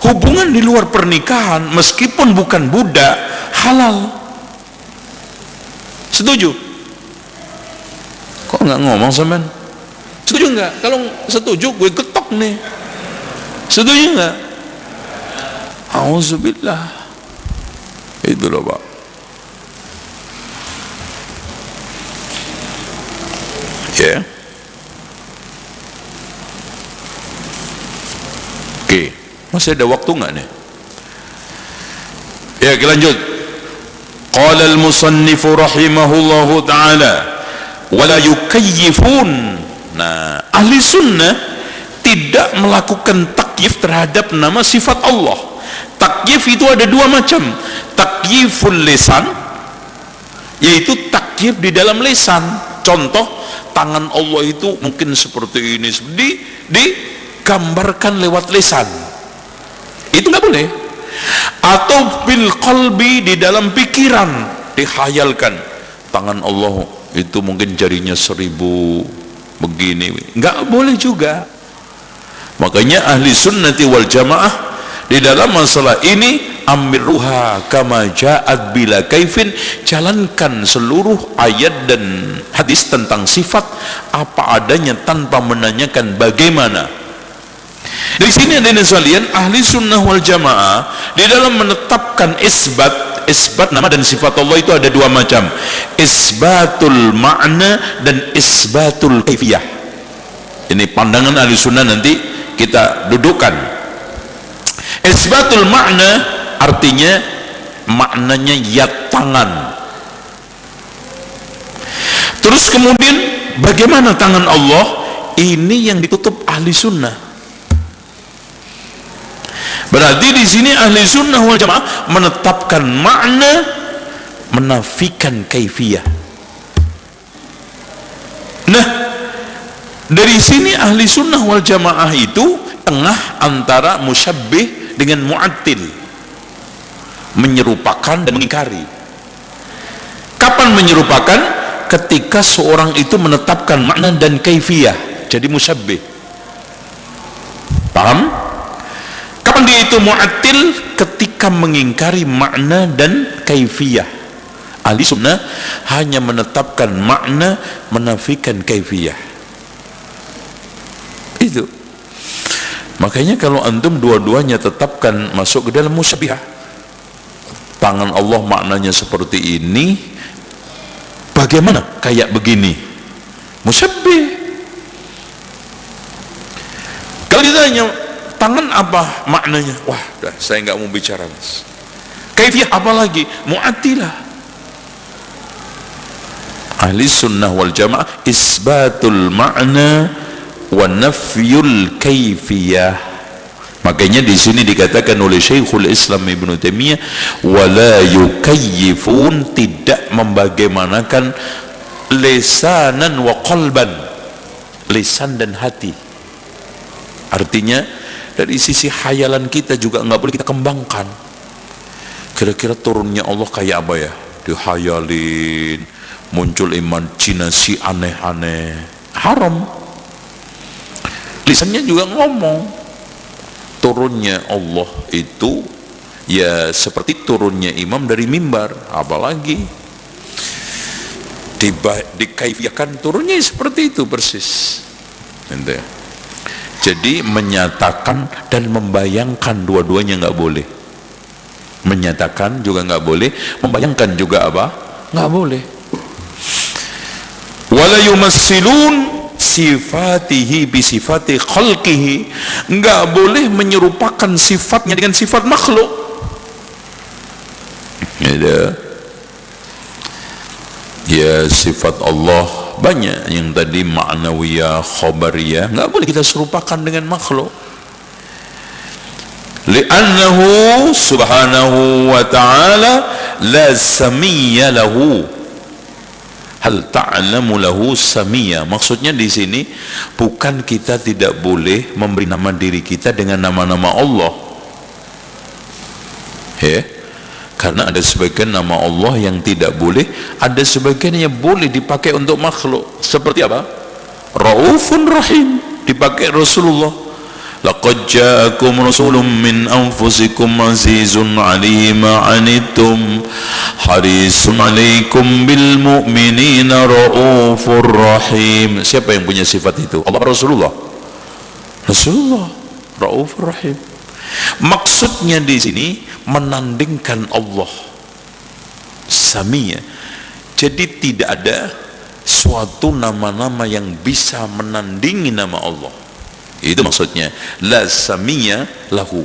hubungan di luar pernikahan meskipun bukan budak, halal. Setuju? Kok nggak ngomong sampean? Setuju nggak? Kalau setuju gue ketok nih. Setuju nggak? Auzubillah. Itu loh Pak. Ya. Oke, masih ada waktu nggak nih? Ya, kita lanjut. Qala al-musannifu rahimahullahu ta'ala wala yukayyifun. Nah, ahli sunnah tidak melakukan takyif terhadap nama sifat Allah. Takyif itu ada dua macam. Takyiful lisan, yaitu takyif di dalam lisan. Contoh, tangan Allah itu mungkin seperti ini, digambarkan lewat lisan, itu nggak boleh. Atau bil qalbi, di dalam pikiran dihayalkan tangan Allah itu mungkin jarinya 1000 begini, nggak boleh juga. Makanya ahli sunnati wal jamaah di dalam masalah ini, amiruha kama ja'at bila kaifin, jalankan seluruh ayat dan hadis tentang sifat apa adanya tanpa menanyakan bagaimana. Di sini ada sekalian, ahli sunnah wal jamaah di dalam menetapkan isbat nama dan sifat Allah itu ada 2 macam, isbatul makna dan isbatul kaifiyah. Ini pandangan ahli sunnah, nanti kita dudukkan. Isbatul makna artinya maknanya yad, tangan. Terus kemudian bagaimana tangan Allah? Ini yang ditutup ahli sunnah. Berarti di sini ahli sunnah wal jamaah menetapkan makna, menafikan kaifiyah. Nah, dari sini ahli sunnah wal jamaah itu tengah antara musyabbih dengan mu'attil, menyerupakan dan mengingkari. Kapan menyerupakan? Ketika seorang itu menetapkan makna dan kaifiyah, jadi musyabbih. Paham? Kapan dia itu mu'attil? Ketika mengingkari makna dan kaifiyah. Ahli sunnah hanya menetapkan makna, menafikan kaifiyah. Itu. Makanya kalau antum dua-duanya tetapkan masuk ke dalam musyabbihah, tangan Allah maknanya seperti ini, bagaimana kayak begini, musyabbih. Kalau ditanya tangan apa maknanya, wah dah, saya nggak mau bicara mas. Kaifiyah apa lagi, mu'attilah. Ahli sunnah wal jamaah isbatul makna wa nafyul kaifiyah. Makanya di sini dikatakan oleh Syekhul Islam Ibnu Taimiyah, wala yukayyifun, tidak membagaimanakan lisanan wa qalban, lisan dan hati. Artinya dari sisi khayalan kita juga nggak boleh kita kembangkan. Kira-kira turunnya Allah kayak apa ya? Dihayalin, muncul imajinasi aneh-aneh, haram. Lisannya juga ngomong, turunnya Allah itu ya seperti turunnya imam dari mimbar, apalagi dikaifiyahkan turunnya seperti itu persis. Jadi menyatakan dan membayangkan dua-duanya nggak boleh. Menyatakan juga nggak boleh, membayangkan juga apa? Nggak boleh. Wala yumassilun sifatihi bi sifati khalqihi, nggak boleh menyerupakan sifatnya dengan sifat makhluk. Ya, sifat Allah banyak yang tadi ma'nawiyah, khabariyah, nggak boleh kita serupakan dengan makhluk. Li'annahu subhanahu wa ta'ala la samiyya lahu, hal ta'lamu lahu samiyya. Maksudnya di sini bukan kita tidak boleh memberi nama diri kita dengan nama-nama Allah, ya, karena ada sebagian nama Allah yang tidak boleh, ada sebagian yang boleh dipakai untuk makhluk. Seperti apa? Raufun Rahim dipakai Rasulullah. Laqad ja'akum rasulun min anfusikum azizun 'alaihi ma 'anittum harisun 'alaikum bil mu'minina raufur rahim. Siapa yang punya sifat itu? Allah, Rasulullah. Rasulullah raufur rahim. Maksudnya di sini menandingkan Allah samia. Jadi tidak ada suatu nama-nama yang bisa menandingi nama Allah. Itu maksudnya la samia lahu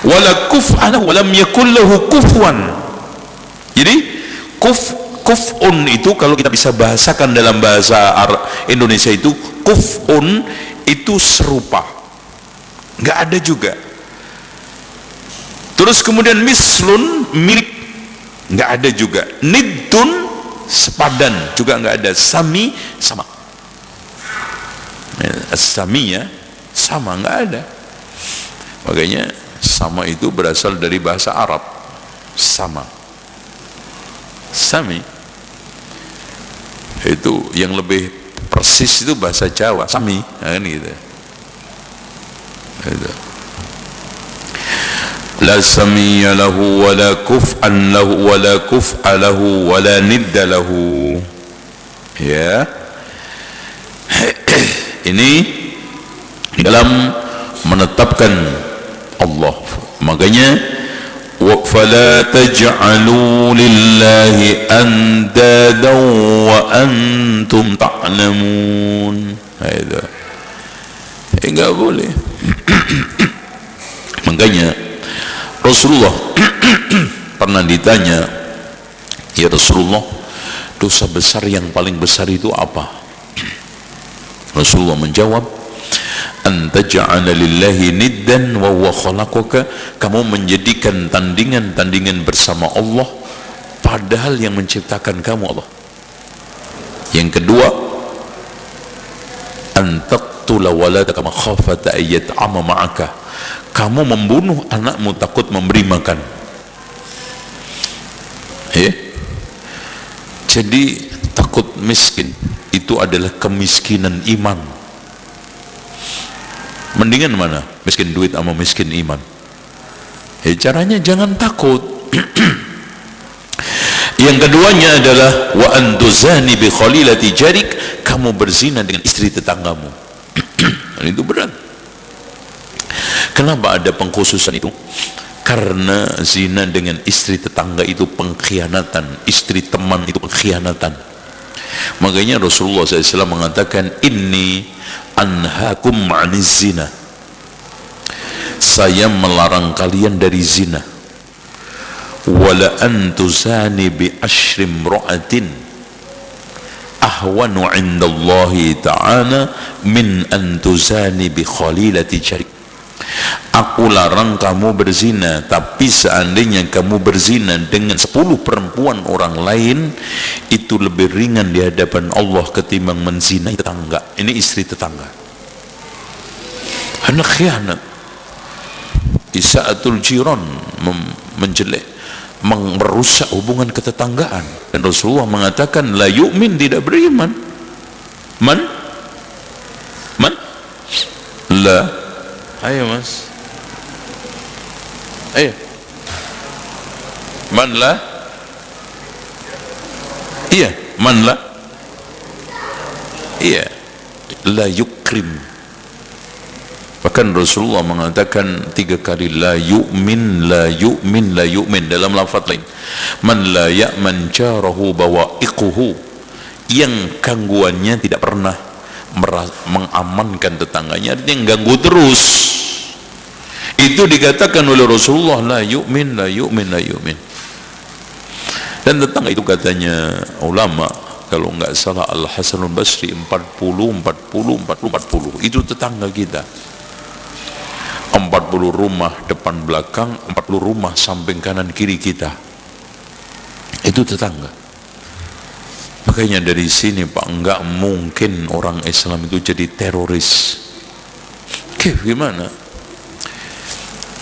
wala kuf'an wa lam yakul lahu kufuwan. Jadi kuf'un itu kalau kita bisa bahasakan dalam bahasa Indonesia itu, kuf'un itu serupa, nggak ada juga. Terus kemudian mislun, milik, nggak ada juga. Niddun, sepadan juga nggak ada. Sami sama, sami ya sama, nggak ada. Makanya sama itu berasal dari bahasa Arab, sama. Sami itu yang lebih persis itu bahasa Jawa, sami, kan gitu. La samiyya lahu wa la kuf'an lahu wa la kuf'a lahu wa la nidda lahu. Ya. Ini dalam menetapkan Allah. Makanya fala taj'alu lillahi andadan wa antum ta'lamun. Itu enggak boleh. Makanya Rasulullah pernah ditanya, ya Rasulullah, dosa besar yang paling besar itu apa? Rasulullah menjawab, anta ja'ala lillahi niddan wa huwa khalaqaka, kamu menjadikan tandingan-tandingan bersama Allah padahal yang menciptakan kamu Allah. Yang kedua, antaqtula waladaka makhafata ayyat'ama ma'aka, kamu membunuh anakmu takut memberi makan. Jadi takut miskin itu adalah kemiskinan iman. Mendingan mana? Miskin duit sama miskin iman? Caranya jangan takut. Yang keduanya adalah wa antuzani bi khalilati jarik, kamu berzina dengan istri tetanggamu. Itu berat. Kenapa ada pengkhususan itu? Karena zina dengan istri tetangga itu pengkhianatan, istri teman itu pengkhianatan. Makanya Rasulullah SAW mengatakan, inni anhaakum ma'aniz zina, saya melarang kalian dari zina. Wala antuzani bi ashrim ra'atin ahwanu indallahi ta'ala min antuzani bi khalilati jarik. Aku larang kamu berzina, tapi seandainya kamu berzina dengan 10 perempuan orang lain, itu lebih ringan di hadapan Allah ketimbang menzinai tetangga. Ini istri tetangga. Anak khianat, isa'atul jiran, menjelek, merusak hubungan ketetanggaan. Dan Rasulullah mengatakan, la yu'min, tidak beriman. Man? La. Ayo mas, ayo. Man la? Iya, man la? Iya, la yukrim. Bahkan Rasulullah mengatakan 3 kali la yu'min, la yu'min, la yu'min dalam lafaz lain. Man la ya'man jarahu bawa'iquhu, yang gangguannya tidak pernah mengamankan tetangganya, artinya ganggu terus. Itu dikatakan oleh Rasulullah, la yu'min, la yu'min, la yu'min. Dan tetangga itu katanya ulama, kalau enggak salah Al-Hasanul Basri, 40 itu tetangga kita. 40 rumah depan belakang, 40 rumah samping kanan kiri kita, itu tetangga. Makanya dari sini Pak, enggak mungkin orang Islam itu jadi teroris. Gimana?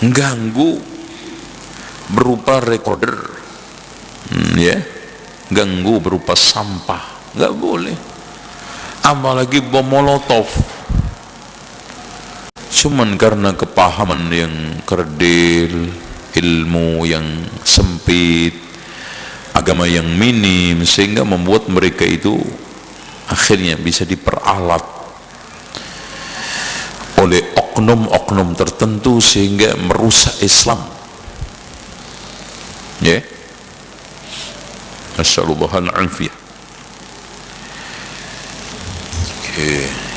Ganggu berupa recorder, ya, ganggu berupa sampah, nggak boleh. Apalagi bom molotov. Cuman karena kepahaman yang kerdil, ilmu yang sempit, agama yang minim, sehingga membuat mereka itu akhirnya bisa diperalat oleh oknum-oknum tertentu sehingga merusak Islam. Ya, Nasallallahu al-afiyah.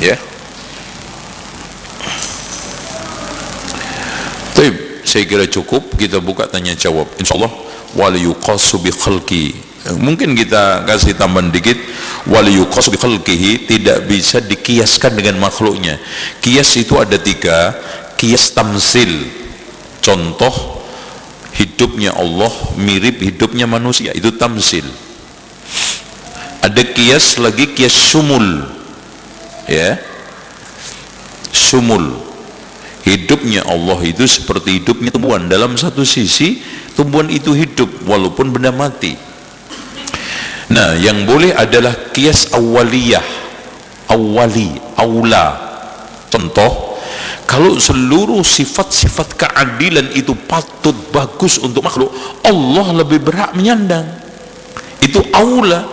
Ya. Baik, saya kira cukup, kita buka tanya jawab. Insyaallah wal yuqasu bi khalqi. Mungkin kita kasih tambahan dikit, wal yuqasu bi khalqihi, tidak bisa dikiaskan dengan makhluknya. Kias itu ada 3. Kias tamsil, contoh hidupnya Allah mirip hidupnya manusia, itu tamsil. Ada kias lagi, kias sumul, ya, sumul. Hidupnya Allah itu seperti hidupnya tumbuhan. Dalam satu sisi tumbuhan itu hidup walaupun benda mati. Nah, yang boleh adalah kias awaliyah, awali, aula. Contoh, kalau seluruh sifat-sifat keadilan itu patut bagus untuk makhluk, Allah lebih berhak menyandang. Itu aula,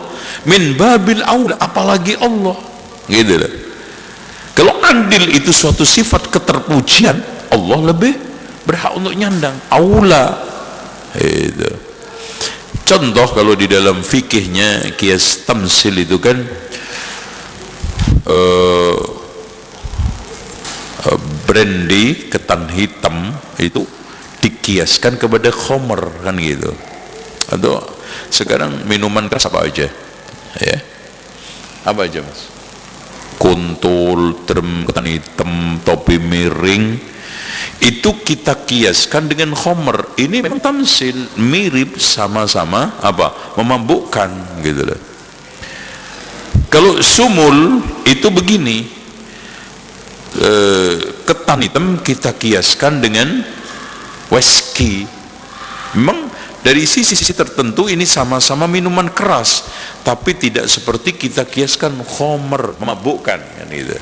min babil aula, apalagi Allah, gitu loh. Kalau adil itu suatu sifat keterpujian, Allah lebih berhak untuk nyandang, aula. Itu. Contoh kalau di dalam fikihnya kias tamsil itu kan brandy, ketan hitam itu dikiaskan kepada khamr, kan gitu. Atau sekarang minuman keras apa aja, ya, apa aja mas? Kuntul, term, ketan hitam, topi miring, itu kita kiaskan dengan khamr. Ini memang tamsil, mirip, sama-sama apa, memabukkan, gitu loh. Kalau sumul itu begini, ketan hitam kita kiaskan dengan whisky. Memang dari sisi-sisi tertentu ini sama-sama minuman keras, tapi tidak seperti kita kiaskan khamr, memabukkan, kan gitu.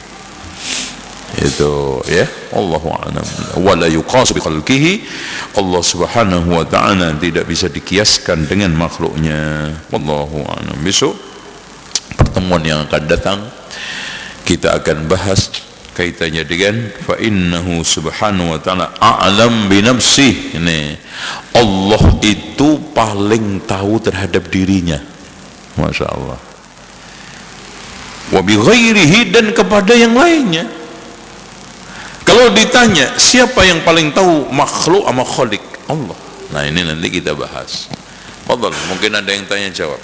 Itu ya, Allahu a'lam. Wala yuqas bi khalqihi, Allah Subhanahu wa ta'ala tidak bisa dikiaskan dengan makhluknya. Wallahu a'lam. Besok pertemuan yang akan datang kita akan bahas kaitannya dengan fa innahu subhanahu wa ta'ala a'lam bi nafsihi. Ini Allah itu paling tahu terhadap dirinya, Masya Allah, wa bi ghairihi, dan kepada yang lainnya. Kalau ditanya siapa yang paling tahu makhluk sama khalik, Allah. Nah ini nanti kita bahas. Fadhal, mungkin ada yang tanya jawab.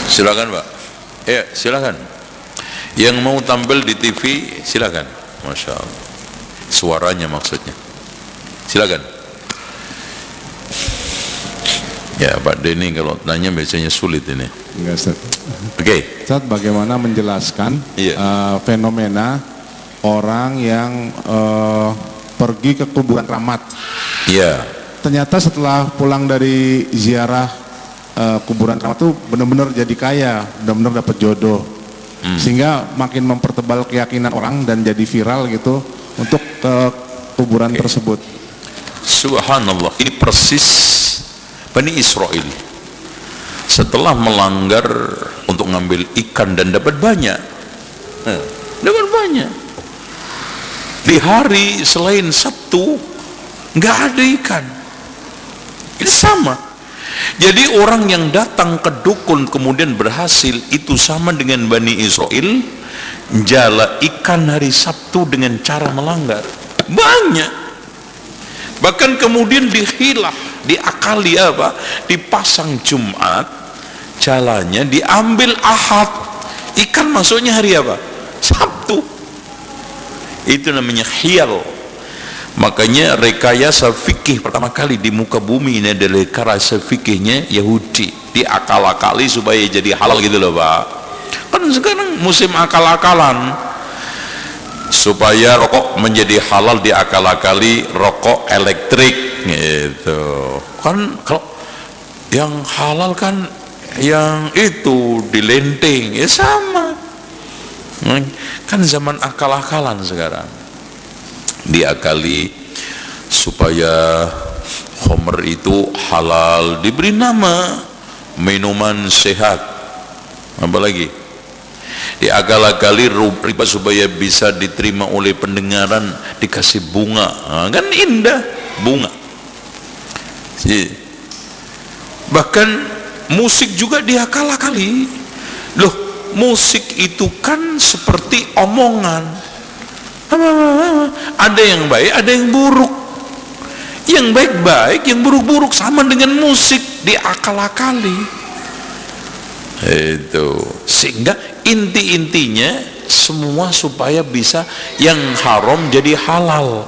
Silakan Pak. Ya, silakan. Yang mau tampil di TV silakan. Masya Allah. Suaranya maksudnya. Silakan. Ya Pak Denny kalau tanya biasanya sulit ini. Enggak, Ustaz. Oke. Ustaz, bagaimana menjelaskan fenomena orang yang pergi ke kuburan keramat? Iya. Ternyata setelah pulang dari ziarah kuburan keramat tuh benar-benar jadi kaya, benar-benar dapat jodoh, sehingga makin mempertebal keyakinan orang dan jadi viral gitu untuk ke kuburan tersebut. Subhanallah, ini persis Bani Israel setelah melanggar untuk ngambil ikan dan dapat banyak, dapat banyak. Di hari selain Sabtu nggak ada ikan. Ini sama. Jadi orang yang datang ke dukun kemudian berhasil itu sama dengan Bani Israel jala ikan hari Sabtu dengan cara melanggar. Banyak. Bahkan kemudian dihilah, diakali apa? Dipasang Jumat, jalannya diambil Ahad. Ikan masuknya hari apa? Sabtu. Itu namanya khiyal. Makanya rekayasa fikih pertama kali di muka bumi ini adalah rekayasa fikihnya Yahudi. Diakal-akali supaya jadi halal gitu loh Pak. Kan sekarang musim akal-akalan. Supaya rokok menjadi halal diakal-akali rokok elektrik gitu. Kan kalau yang halal kan yang itu dilenting, ya sama. Kan zaman akal-akalan sekarang. Diakali supaya khamr itu halal, diberi nama minuman sehat. Apa lagi? Diakal-akali riba supaya bisa diterima oleh pendengaran, dikasih bunga. Kan indah bunga. Bahkan musik juga diakal-akali. Loh, musik itu kan seperti omongan. Ada yang baik, ada yang buruk. Yang baik-baik, yang buruk-buruk, sama dengan musik, diakal-akali. Itu sehingga inti-intinya semua supaya bisa yang haram jadi halal.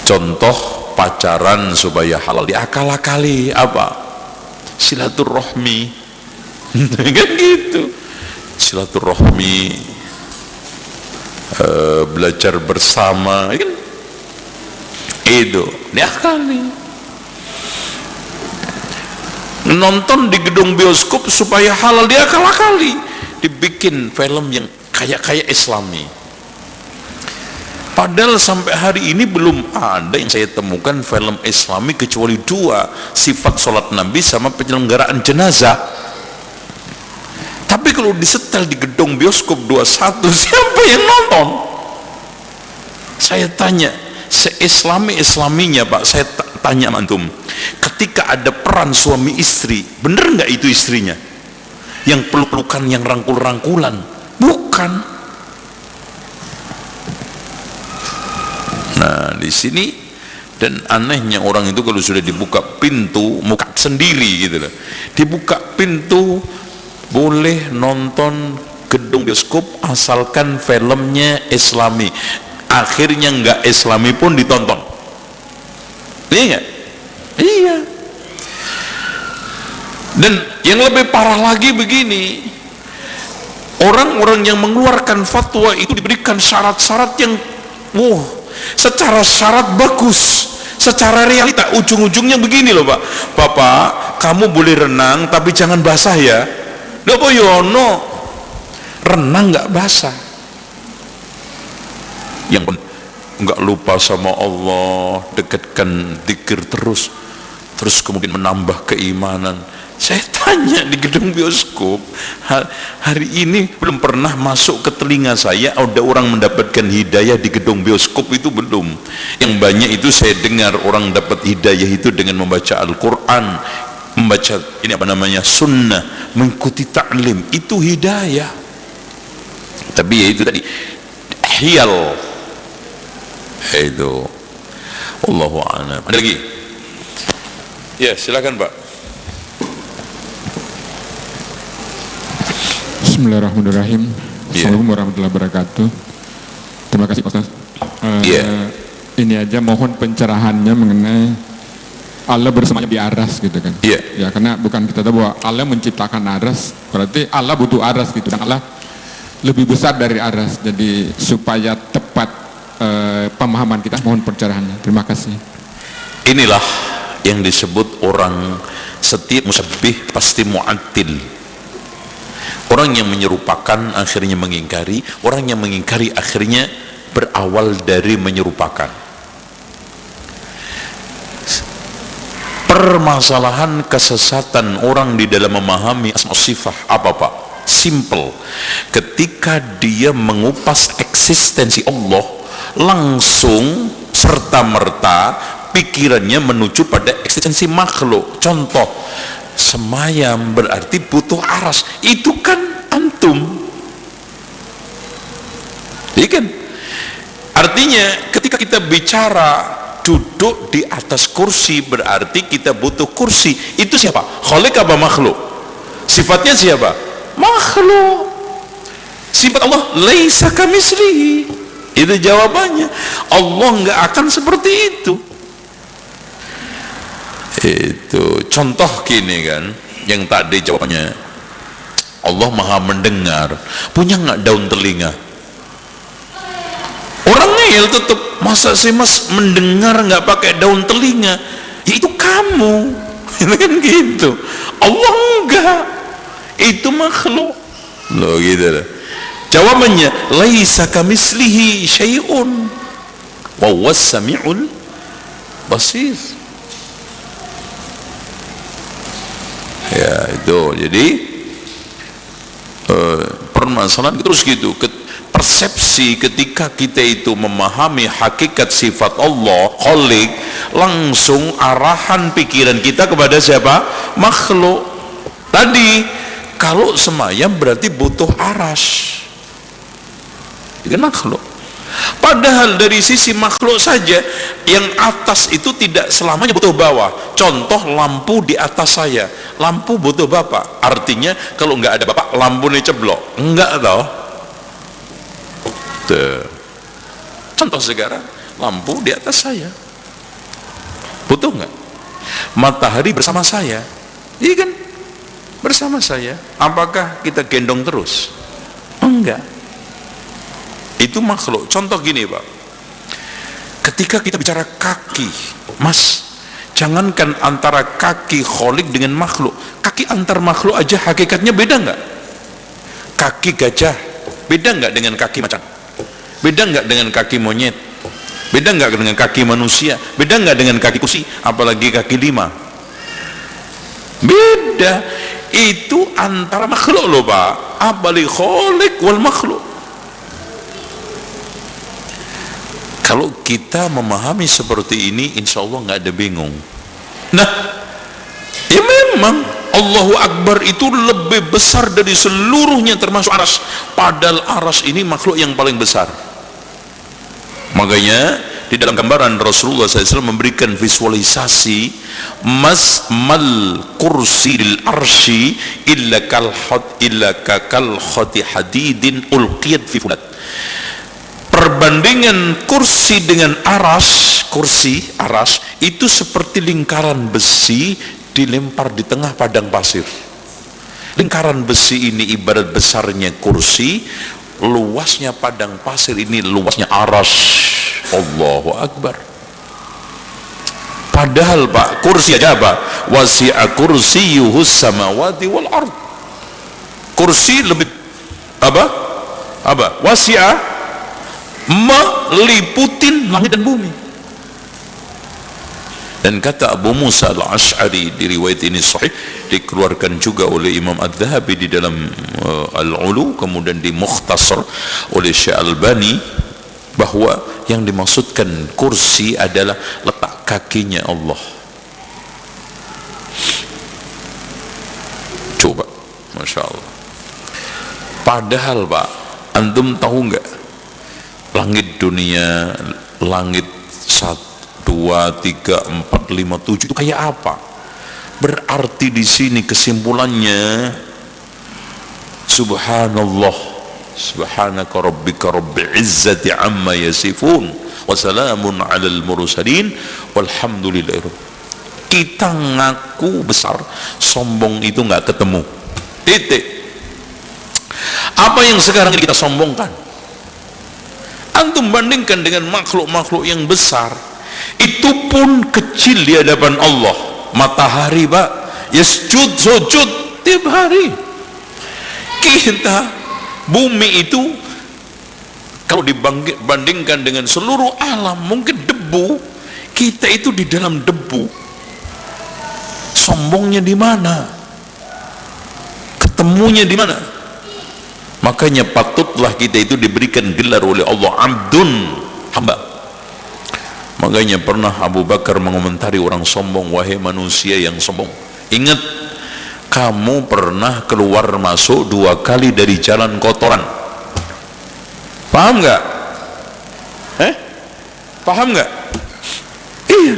Contoh pacaran supaya halal diakal-akali apa? Silaturahmi. Kan gitu. Silaturahmi, belajar bersama, kan? Itu diakali. Nonton di gedung bioskop supaya halal diakal-akali, dibikin film yang kayak Islami. Padahal sampai hari ini belum ada yang saya temukan film Islami kecuali 2, sifat sholat Nabi sama penyelenggaraan jenazah. Tapi kalau disetel di gedung bioskop 21, siapa yang nonton? Saya tanya, se-Islami-Islaminya Pak, saya tanya antum, ketika ada peran suami istri, bener nggak itu istrinya? Yang peluk-pelukan, yang rangkul-rangkulan? Bukan. Nah, di sini, dan anehnya orang itu kalau sudah dibuka pintu, muka sendiri gitu loh. Dibuka pintu, boleh nonton gedung bioskop asalkan filmnya Islami. Akhirnya nggak Islami pun ditonton. Iya nggak? Iya. Dan yang lebih parah lagi begini, orang-orang yang mengeluarkan fatwa itu diberikan syarat-syarat yang secara syarat bagus, secara realita ujung-ujungnya begini loh Pak. Bapak, kamu boleh renang tapi jangan basah ya. Loh Yono, renang nggak basah. Yang nggak lupa sama Allah, dekatkan zikir terus kemudian menambah keimanan. Saya tanya di gedung bioskop, hari ini belum pernah masuk ke telinga saya ada orang mendapatkan hidayah di gedung bioskop, itu belum. Yang banyak itu saya dengar orang dapat hidayah itu dengan membaca Al-Quran, membaca ini apa namanya, sunnah, mengikuti ta'lim, itu hidayah. Tapi ya itu tadi hiyal itu. Wallahu a'lam. Ada lagi? Ya, silakan Pak. Bismillahirrahmanirrahim. Assalamualaikum warahmatullahi wabarakatuh. Terima kasih Ustaz. Ini aja mohon pencerahannya mengenai Allah bersamanya di aras gitu kan. Ya, karena bukan kita tahu bahwa Allah menciptakan aras, berarti Allah butuh aras gitu, dan Allah lebih besar dari aras. Jadi supaya tepat pemahaman kita, mohon pencerahannya. Terima kasih. Inilah yang disebut orang setiap musyabbih pasti mu'attil. Orang yang menyerupakan akhirnya mengingkari, orang yang mengingkari akhirnya berawal dari menyerupakan. Permasalahan kesesatan orang di dalam memahami asma sifat apa Pak? Simple. Ketika dia mengupas eksistensi Allah, langsung serta-merta pikirannya menuju pada eksistensi makhluk. Contoh, semayam berarti butuh aras, itu kan antum. Iya kan? Artinya ketika kita bicara duduk di atas kursi berarti kita butuh kursi. Itu siapa? Khaliq apa makhluk? Sifatnya siapa? Makhluk. Sifat Allah laisa kamitslihi. Itu jawabannya. Allah nggak akan seperti itu. Itu contoh gini kan, yang tadi jawabannya Allah maha mendengar, punya nggak daun telinga? Orang ngeyel tetap, masa sih mas mendengar nggak pakai daun telinga? Ya itu kamu, kan gitu. Allah enggak, itu makhluk loh gitu loh. Jawabannya laisa kamitslihi syai'un wa huwas sami'ul basir. Ya itu, jadi permasalahan terus gitu. Persepsi ketika kita itu memahami hakikat sifat Allah Khaliq, langsung arahan pikiran kita kepada siapa? Makhluk. Tadi kalau semayam berarti butuh aras, itu makhluk. Padahal dari sisi makhluk saja, yang atas itu tidak selamanya butuh bawah. Contoh, lampu di atas saya, lampu butuh bapak. Artinya kalau nggak ada bapak, lampu ini ceblok. Enggak toh. Tuh. Contoh sekarang, lampu di atas saya, butuh nggak? Matahari bersama saya, iya kan? Bersama saya. Apakah kita gendong terus? Enggak. Itu makhluk. Contoh gini Pak, ketika kita bicara kaki, Mas, jangankan antara kaki kholik dengan makhluk, kaki antar makhluk aja hakikatnya beda nggak? Kaki gajah beda nggak dengan kaki macan? Beda nggak dengan kaki monyet? Beda nggak dengan kaki manusia? Beda nggak dengan kaki kusi? Apalagi kaki 5? Beda. Itu antara makhluk loh Pak. Abali kholik wal makhluk. Kalau kita memahami seperti ini, insya Allah nggak ada bingung. Nah, ya memang Allahu Akbar itu lebih besar dari seluruhnya termasuk aras. Padahal aras ini makhluk yang paling besar. Makanya di dalam gambaran Rasulullah SAW memberikan visualisasi mal kursi lil arsy illa kal khati hadidin ulqiyat fi fulat. Perbandingan kursi dengan aras, kursi aras itu seperti lingkaran besi dilempar di tengah padang pasir. Lingkaran besi ini ibarat besarnya kursi, luasnya padang pasir ini luasnya aras. Allahu Akbar. Padahal Pak, kursi aja apa? Wasi'a kursiyuhus samawati wal ard. Kursi lebih apa? Wasi'a, meliputin langit dan bumi. Dan kata Abu Musa al-Ash'ari, di riwayat ini sahih, dikeluarkan juga oleh Imam Adz-Dzahabi di dalam Al-Ulu, kemudian di Mukhtasar oleh Syekh Albani, bahwa yang dimaksudkan kursi adalah letak kakinya Allah. Coba, Masya Allah. Padahal Pak, antum tahu nggak, langit dunia, langit 1, 2, 3, 4, 5, 7 itu kayak apa? Berarti di sini kesimpulannya, subhanallah, subhanaka rabbika rabbil izzati amma yasifun wa salamun alal mursalin walhamdulillahi. Kita ngaku besar, sombong itu nggak ketemu. Titik. Apa yang sekarang kita sombongkan? Antum bandingkan dengan makhluk-makhluk yang besar, itu pun kecil di hadapan Allah. Matahari Pak, sujud tiap hari. Kita, bumi itu kalau dibandingkan dengan seluruh alam, mungkin debu, kita itu di dalam debu. Sombongnya di mana? Ketemunya di mana? Makanya patutlah kita itu diberikan gelar oleh Allah abdun, hamba. Makanya pernah Abu Bakar mengomentari orang sombong, wahai manusia yang sombong, ingat, kamu pernah keluar masuk 2 kali dari jalan kotoran. Paham nggak? Paham nggak? Iya.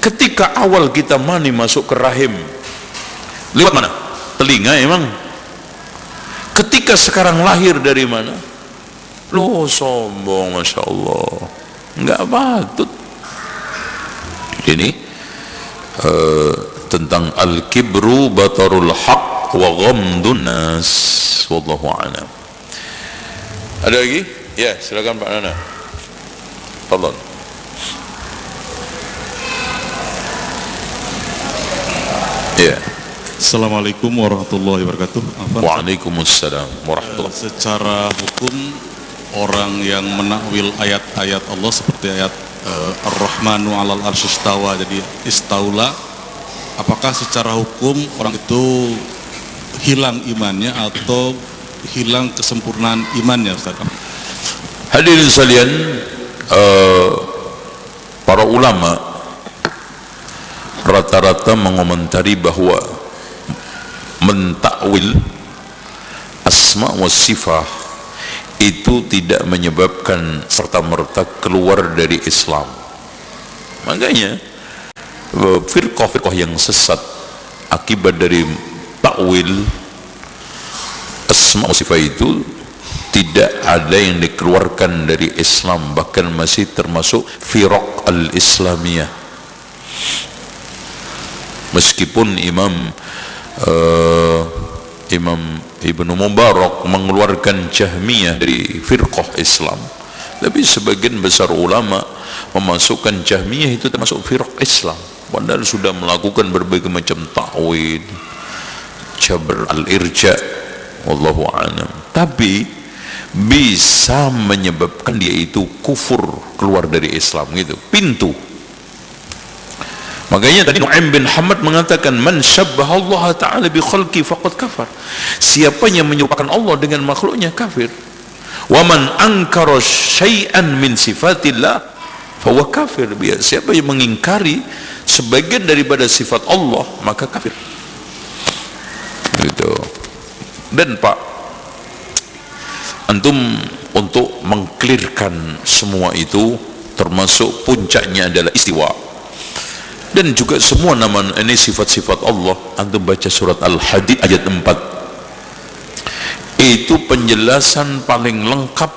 Ketika awal kita mani masuk ke rahim, lewat mana? Telinga emang. Ketika sekarang lahir dari mana? Loh, sombong, Masya Allah, nggak patut. Ini tentang al-kibru batarul haq wa ghamdun nas. Wallahu a'lam. Ada lagi? Ya, silakan Pak Nana. Tafadhal. Ya. Assalamualaikum warahmatullahi wabarakatuh. Waalaikumsalam warahmatullahi wabarakatuh. Secara hukum, orang yang menakwil ayat-ayat Allah seperti ayat Ar-Rahmanu 'alal arsy istawa, jadi istaula, apakah secara hukum orang itu hilang imannya atau hilang kesempurnaan imannya, Ustaz? Hadirin sekalian, para ulama rata-rata mengomentari bahwa mentakwil asma wa sifah itu tidak menyebabkan serta-merta keluar dari Islam. Makanya firqah-firqah yang sesat akibat dari takwil asma wa sifat itu tidak ada yang dikeluarkan dari Islam, bahkan masih termasuk firaq al-islamiyah. Meskipun Imam Ibnu Mubarak mengeluarkan Jahmiyah dari firqah Islam, tapi sebagian besar ulama memasukkan Jahmiyah itu termasuk firqah Islam, padahal sudah melakukan berbagai macam ta'wil, jabr al-irja, wallahu a'lam. Tapi bisa menyebabkan dia itu kufur, keluar dari Islam gitu, pintu. Makanya tadi Nu'aim bin Hamad mengatakan, man syabbaha Allah ta'ala bi khalqi faqad kafar. Siapa yang menyerupakan Allah dengan makhluknya kafir. Wa man ankara syai'an min sifatillah fahuwa kafir. Siapa yang mengingkari sebagian daripada sifat Allah maka kafir. Gitu. Dan Pak, antum untuk mengklirkan semua itu, termasuk puncaknya adalah istiwa, dan juga semua nama ini sifat-sifat Allah, antum baca surat Al-Hadid ayat 4. Itu penjelasan paling lengkap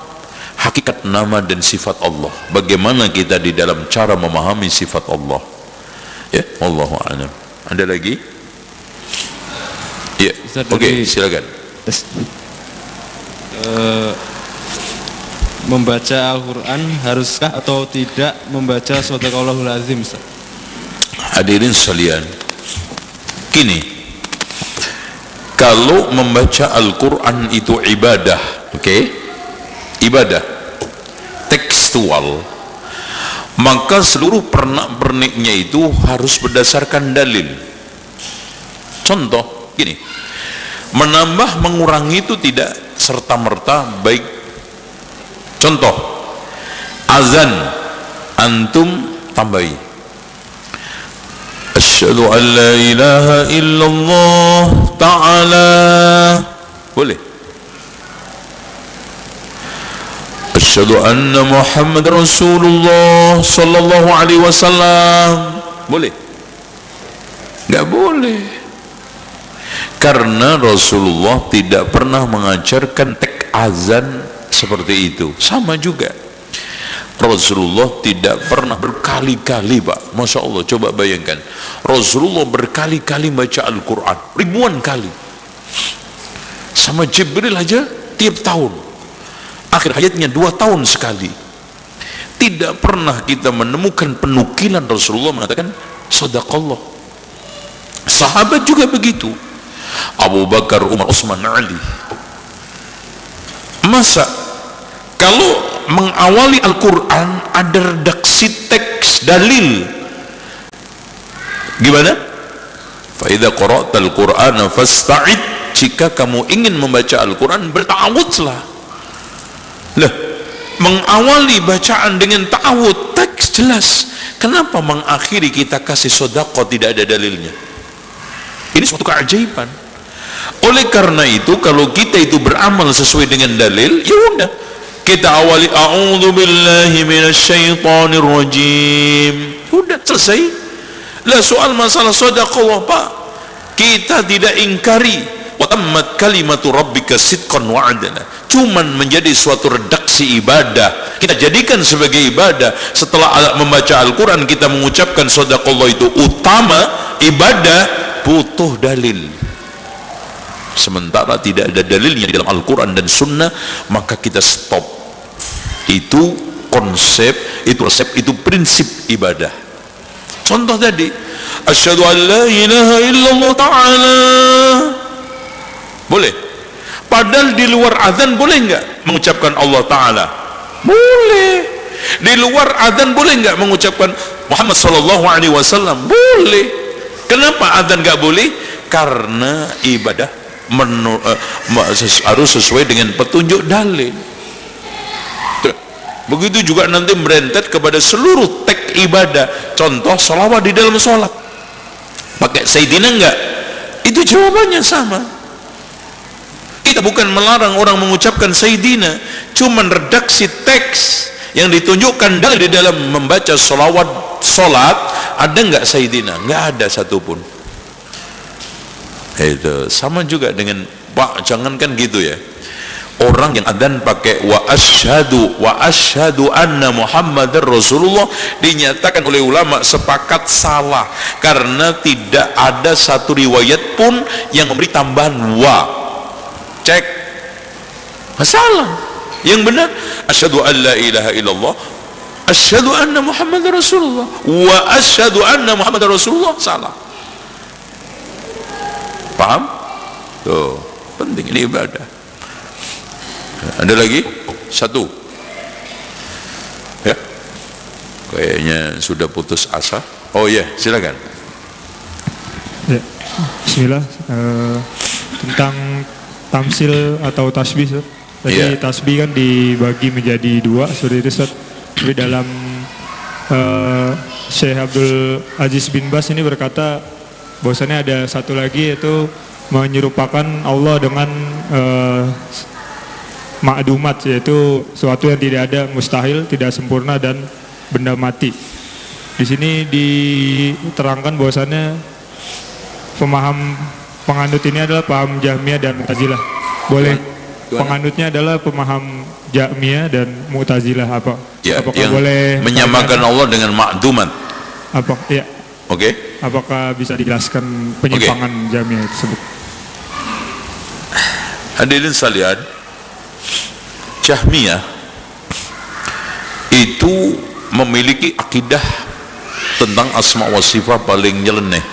hakikat nama dan sifat Allah, bagaimana kita di dalam cara memahami sifat Allah. Ya, wallahu a'lam. Ada lagi? Ya, oke, silakan. Membaca Al-Quran haruskah atau tidak membaca Shadaqallahul Azim, Ustaz? Hadirin sekalian, kini kalau membaca Al-Quran itu ibadah, oke? Ibadah tekstual, maka seluruh pernak-perniknya itu harus berdasarkan dalil. Contoh gini, menambah mengurangi itu tidak serta-merta baik. Contoh, azan antum tambahi asyhadu an la ilaha illallah ta'ala, boleh. Asyhadu anna Muhammad Rasulullah sallallahu alaihi wasallam, boleh? Enggak boleh, karena Rasulullah tidak pernah mengajarkan tek azan seperti itu. Sama juga Rasulullah tidak pernah berkali-kali, Pak, Masya Allah, coba bayangkan, Rasulullah berkali-kali baca Al-Quran, ribuan kali, sama Jibril aja tiap tahun, akhir hayatnya 2 tahun sekali. Tidak pernah kita menemukan penukilan Rasulullah mengatakan Shadaqallah. Sahabat juga begitu, Abu Bakar, Umar, Utsman, Ali. Masa kalau mengawali Al-Quran ada redaksi teks dalil, gimana? Fa idza qara'tal Qur'ana fasta'id, jika kamu ingin membaca Al-Quran berta'awudlah. Lah, mengawali bacaan dengan ta'awud, teks jelas. Kenapa mengakhiri kita kasih sedekah tidak ada dalilnya? Ini suatu keajaiban. Oleh karena itu, kalau kita itu beramal sesuai dengan dalil, ya udah, kita awali a'udzu billahi minasyaitonir rajim, udah selesai. Lah, soal masalah sedekah, Pak, kita tidak ingkari wa tammat kalimatu rabbika sidqan wa adla, cuman menjadi suatu redaksi ibadah, kita jadikan sebagai ibadah. Setelah membaca Al-Quran kita mengucapkan sedekah itu utama ibadah, butuh dalil. Sementara tidak ada dalilnya di dalam Al-Quran dan Sunnah, maka kita stop. Itu konsep, itu resep, itu prinsip ibadah. Contoh tadi, asyhadu an la ilaha illallah ta'ala, boleh. Padahal di luar azan boleh enggak mengucapkan Allah Ta'ala? Boleh. Di luar azan boleh enggak mengucapkan Muhammad sallallahu alaihi wasallam? Boleh. Kenapa azan enggak boleh? Karena ibadah harus sesuai dengan petunjuk dalil. Begitu juga nanti merentet kepada seluruh teks ibadah. Contoh, sholawat di dalam sholat pakai Sayyidina enggak? Itu jawabannya sama. Kita bukan melarang orang mengucapkan Sayyidina, cuman redaksi teks yang ditunjukkan di dalam membaca solat ada nggak Sayyidina? Nggak ada satupun. Itu sama juga dengan Pak, jangankan gitu ya, orang yang adzan pakai wa asyhadu anna Muhammadar Rasulullah dinyatakan oleh ulama sepakat salah, karena tidak ada satu riwayat pun yang memberi tambahan wa. Cek, masalah yang benar asyhadu an la ilaha illallah, asyhadu anna Muhammadar Rasulullah, wa asyhadu anna Muhammadar Rasulullah, salah. Paham? Tuh, penting, ini ibadah. Ada lagi? Satu ya, kayaknya sudah putus asa. Oh ya, silakan. Ya, bismillah. Tentang tamsil atau tasbih, Ustaz. Tadi tasbih kan dibagi menjadi dua, seperti itu, Ustaz. Tapi dalam Syekh Abdul Aziz bin Bas ini berkata bahwasannya ada satu lagi, yaitu menyerupakan Allah dengan ma'dumat, yaitu sesuatu yang tidak ada, mustahil, tidak sempurna, dan benda mati. Di sini diterangkan bahwasannya pemaham penganut ini adalah paham Jahmiyah dan Mu'tazilah. Boleh penganutnya adalah pemaham Jahmiyah dan Mu'tazilah apa? Ya, apakah yang boleh menyamakan Allah dengan ma'dumat? Apa? Ya. Oke. Apakah bisa dijelaskan penyimpangan Jahmiyah tersebut? Hadirin sekalian, Jahmiyah itu memiliki akidah tentang asma wa sifat paling nyeleneh,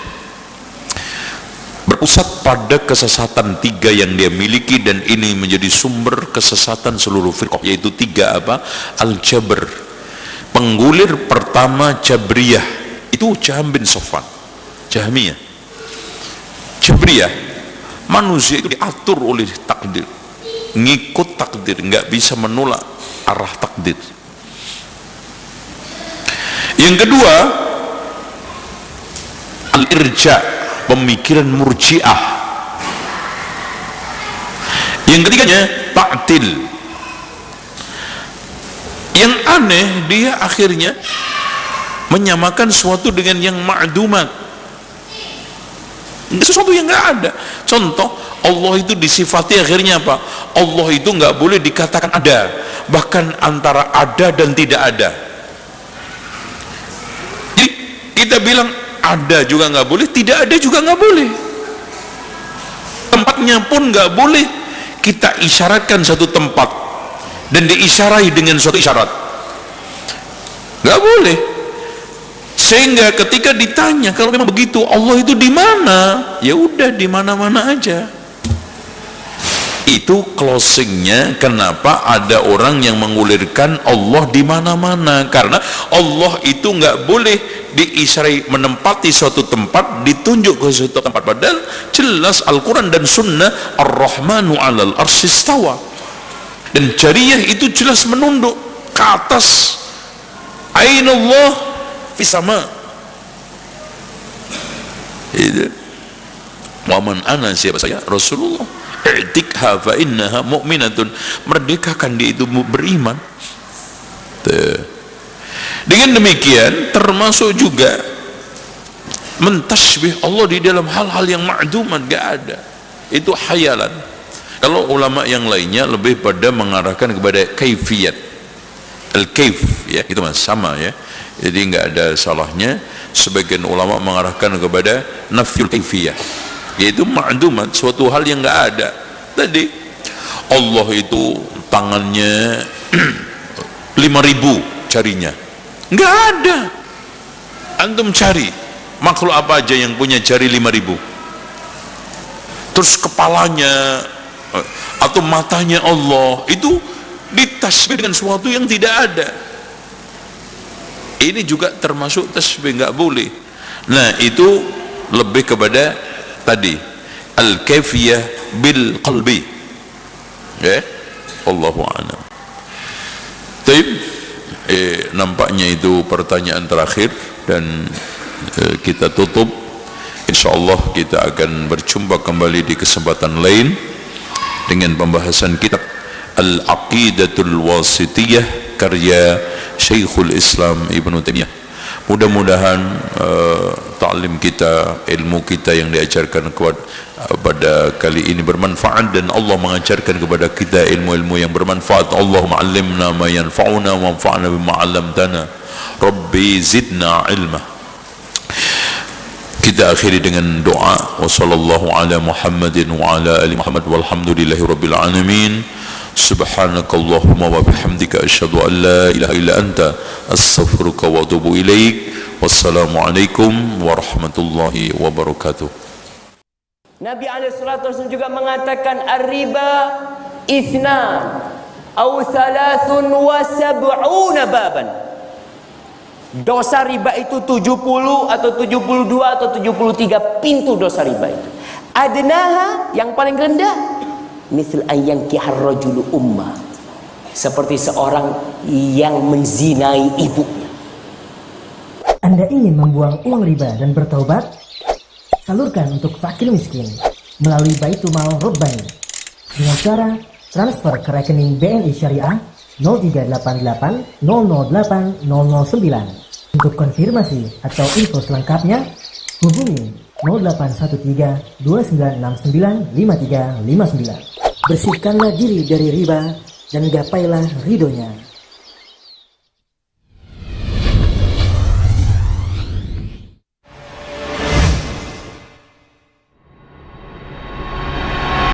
berpusat pada kesesatan tiga yang dia miliki, dan ini menjadi sumber kesesatan seluruh firqah, yaitu tiga apa? Al-Jabr. Penggulir pertama Jabriyah itu Jahm bin Safwan. Jahmiyah, Jabriyah, manusia itu diatur oleh takdir, ngikut takdir, nggak bisa menolak arah takdir. Yang kedua, al-irja, pemikiran murji'ah. Yang ketiganya ta'til. Yang aneh, dia akhirnya menyamakan sesuatu dengan yang ma'dumat, sesuatu yang nggak ada. Contoh, Allah itu disifati akhirnya apa? Allah itu nggak boleh dikatakan ada, bahkan antara ada dan tidak ada. Jadi kita bilang ada juga nggak boleh, tidak ada juga nggak boleh. Tempatnya pun nggak boleh kita isyaratkan satu tempat dan diisyarai dengan suatu isyarat, nggak boleh. Sehingga ketika ditanya, kalau memang begitu Allah itu di mana, ya udah di mana-mana aja. Itu closingnya. Kenapa ada orang yang mengulirkan Allah di mana-mana? Karena Allah itu nggak boleh diisyarai menempati suatu tempat, ditunjuk ke suatu tempat. Padahal jelas Al-Quran dan Sunnah, Ar-Rahmanu 'alal arsy istawa, dan jariyah itu jelas menunduk ke atas. Ainullah fi sama. Itu waman ana, siapa saya? Rasulullah. I'tikha fa innaha mu'minatun, merdekakan dia itu beriman. Dengan demikian termasuk juga mentasbih Allah di dalam hal-hal yang ma'duman, gak ada, itu khayalan. Kalau ulama yang lainnya lebih pada mengarahkan kepada kaifiyat, al-kaif, ya itu mas sama ya. Jadi nggak ada salahnya sebagian ulama mengarahkan kepada nafyul kaifiyah, yaitu ma'dumat, suatu hal yang nggak ada. Tadi Allah itu tangannya 5.000 jarinya, nggak ada. Antum cari makhluk apa aja yang punya jari 5.000, terus kepalanya atau matanya Allah itu ditasbih dengan sesuatu yang tidak ada. Ini juga termasuk tasbih, nggak boleh. Nah itu lebih kepada tadi al-kaifiyah bil qalbi, ya. Allahu a'lam. Taib, nampaknya itu pertanyaan terakhir dan kita tutup. Insyaallah kita akan berjumpa kembali di kesempatan lain dengan pembahasan kitab Al-Aqidatul Wasitiyah karya Syekhul Islam Ibn Taimiyah. Mudah-mudahan ta'lim kita, ilmu kita yang diajarkan pada kali ini bermanfaat, dan Allah mengajarkan kepada kita ilmu-ilmu yang bermanfaat. Allahumma 'allimna ma yanfa'una wa anfa'na bima 'allamtana. Rabbi zidna ilma. Kita akhiri dengan doa. Wa sallallahu ala Muhammadin wa ala ali Muhammad walhamdulillahi rabbil alamin. Subhanakallahumma wa bihamdika asyhadu an la ilaha illa anta astaghfiruka wa atubu ilaik. Wassalamualaikum warahmatullahi wabarakatuh. Nabi SAW juga mengatakan ar-riba ithnan aw thalathun wa sab'una baban. Dosa riba itu 70 atau 72 atau 73 pintu dosa riba itu. Adnaha yang paling rendah misal ayyankihar rajulu ummah, seperti seorang yang menzinai ibunya. Anda ingin membuang uang riba dan bertaubat? Salurkan untuk fakir miskin melalui Baitul Mal Rabbani dengan cara transfer ke rekening BNI Syariah 0388 008 009. Untuk konfirmasi atau info selengkapnya hubungi 0813 2969 5359. Bersihkanlah diri dari riba dan gapailah ridhonya.